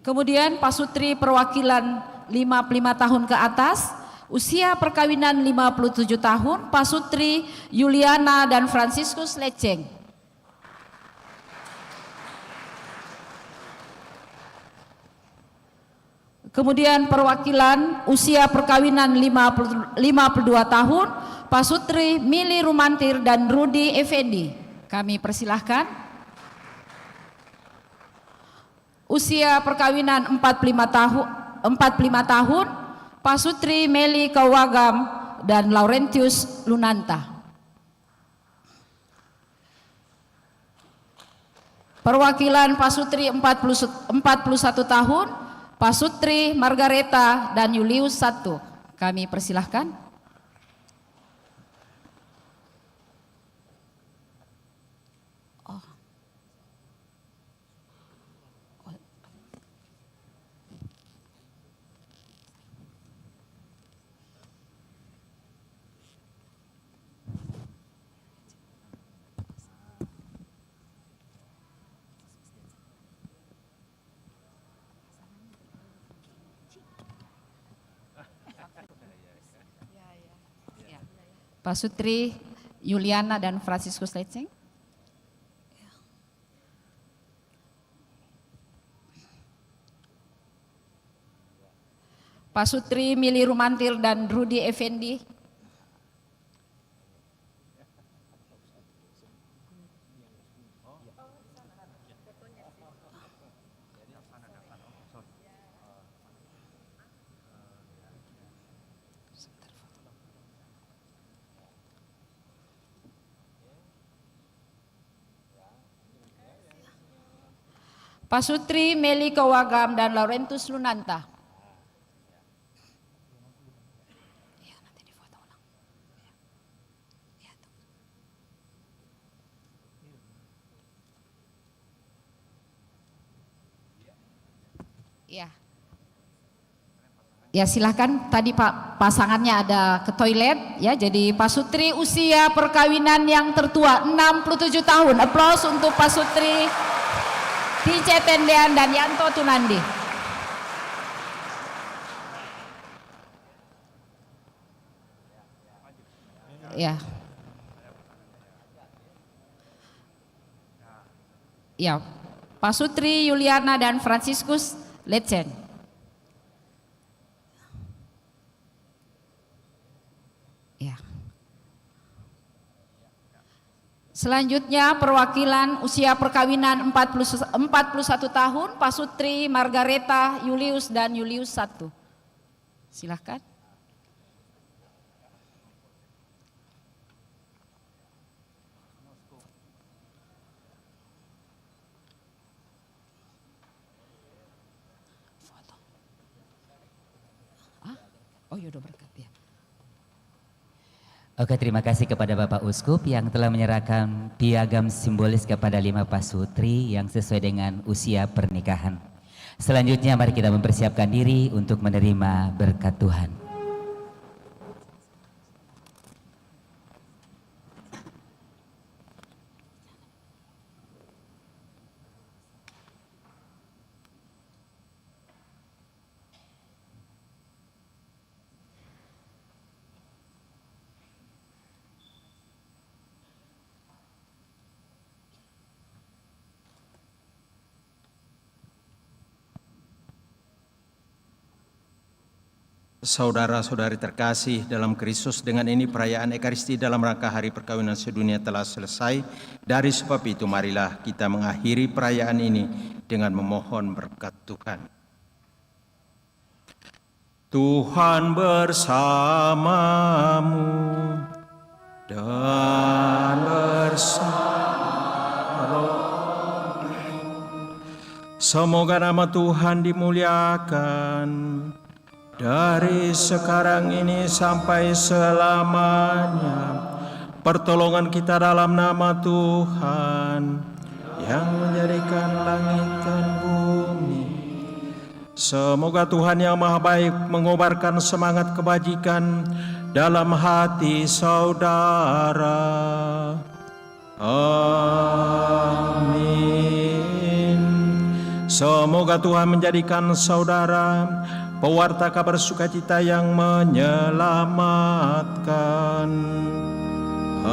S1: Kemudian Pasutri perwakilan 55 tahun ke atas, usia perkawinan 57 tahun, Pasutri Yuliana dan Franciscus Leceng. Kemudian perwakilan usia perkawinan 52 tahun, Pasutri Mili Rumantir dan Rudi Effendi. Kami persilahkan. Usia perkawinan 45 tahun, Pasutri Meli Kawagam dan Laurentius Lunanta. Perwakilan Pasutri 41 tahun, Pasutri Margareta dan Julius I. Kami persilahkan. Pasutri Yuliana dan Fransiskus Letseng. Pasutri Mili Rumantil dan Rudi Effendi. Pasutri Meli Kawagam dan Laurentus Lunanta. Ya silahkan, tadi Pak pasangannya ada ke toilet ya. Jadi Pasutri usia perkawinan yang tertua 67 tahun. Aplaus untuk Pasutri Tice Tendean dan Yanto Tunandi. Ya. Ya, Pasutri Yuliana dan Fransiskus Letsen. Ya. Selanjutnya perwakilan usia perkawinan 41 tahun, Pasutri Margareta Julius dan Julius 1. Silahkan. Oh yaudah, berkat ya.
S2: Oke, terima kasih kepada Bapak Uskup yang telah menyerahkan piagam simbolis kepada 5 pasutri yang sesuai dengan usia pernikahan. Selanjutnya mari kita mempersiapkan diri untuk menerima berkat Tuhan.
S4: Saudara-saudari terkasih dalam Kristus, dengan ini perayaan Ekaristi dalam rangka Hari Perkawinan Sedunia telah selesai. Dari sebab itu marilah kita mengakhiri perayaan ini dengan memohon berkat Tuhan. Tuhan bersamamu dan bersama roh. Semoga nama Tuhan dimuliakan dari sekarang ini sampai selamanya. Pertolongan kita dalam nama Tuhan yang menjadikan langit dan bumi. Semoga Tuhan yang Maha Baik mengobarkan semangat kebajikan dalam hati saudara. Amin. Semoga Tuhan menjadikan saudara pewarta kabar sukacita yang menyelamatkan. Amin.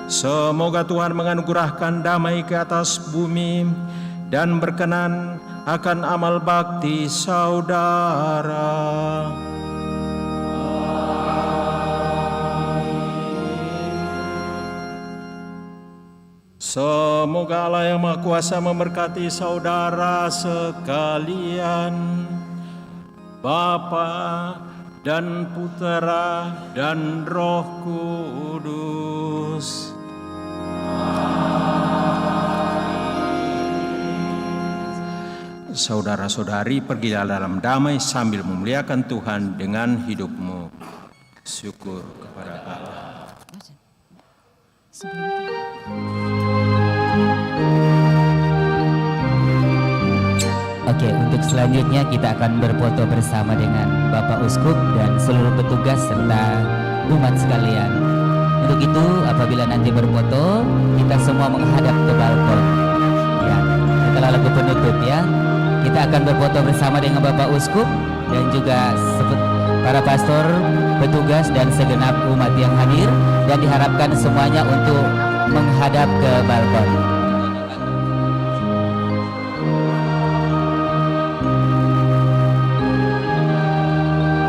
S4: Semoga Tuhan menganugerahkan damai ke atas bumi dan berkenan akan amal bakti saudara. Semoga Allah yang Maha Kuasa memberkati saudara sekalian, Bapa dan Putera dan Roh Kudus. Saudara-saudari, pergilah dalam damai sambil memuliakan Tuhan dengan hidupmu. Syukur kepada Allah.
S2: Oke, untuk selanjutnya kita akan berfoto bersama dengan Bapak Uskup dan seluruh petugas serta umat sekalian. Untuk itu, apabila nanti berfoto, kita semua menghadap ke balkon. Ya, setelah lagu penutup ya, kita akan berfoto bersama dengan Bapak Uskup dan juga para pastor, petugas dan segenap umat yang hadir, dan diharapkan semuanya untuk menghadap ke balkon.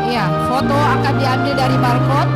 S1: Iya, foto akan diambil dari balkon.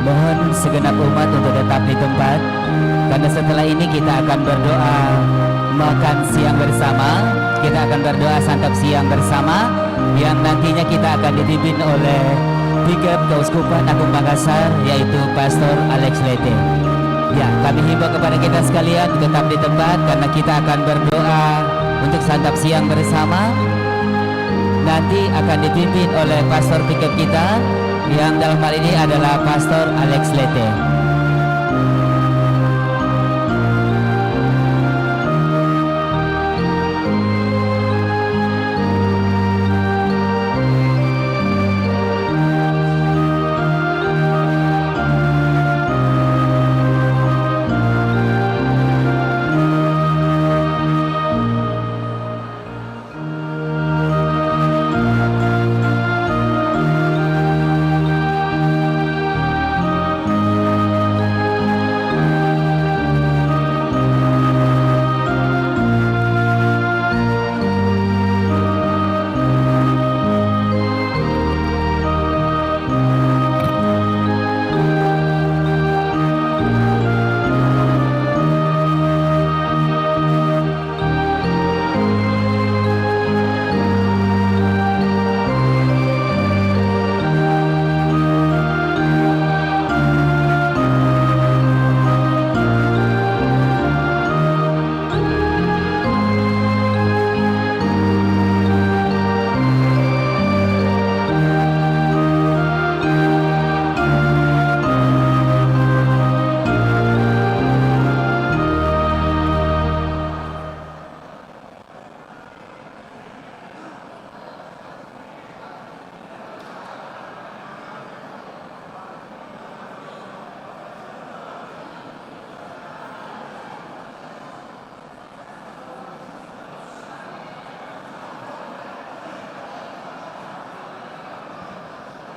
S2: Mohon segenap umat untuk tetap di tempat, karena setelah ini kita akan berdoa makan siang bersama. Kita akan berdoa santap siang bersama, yang nantinya kita akan dipimpin oleh Bikep Keuskupan Agung Makassar, yaitu Pastor Alex Lete. Ya, kami himbau kepada kita sekalian tetap di tempat, karena kita akan berdoa untuk santap siang bersama. Nanti akan dipimpin oleh Pastor Bikep kita, yang dalam hal ini adalah Pastor Alex Lete.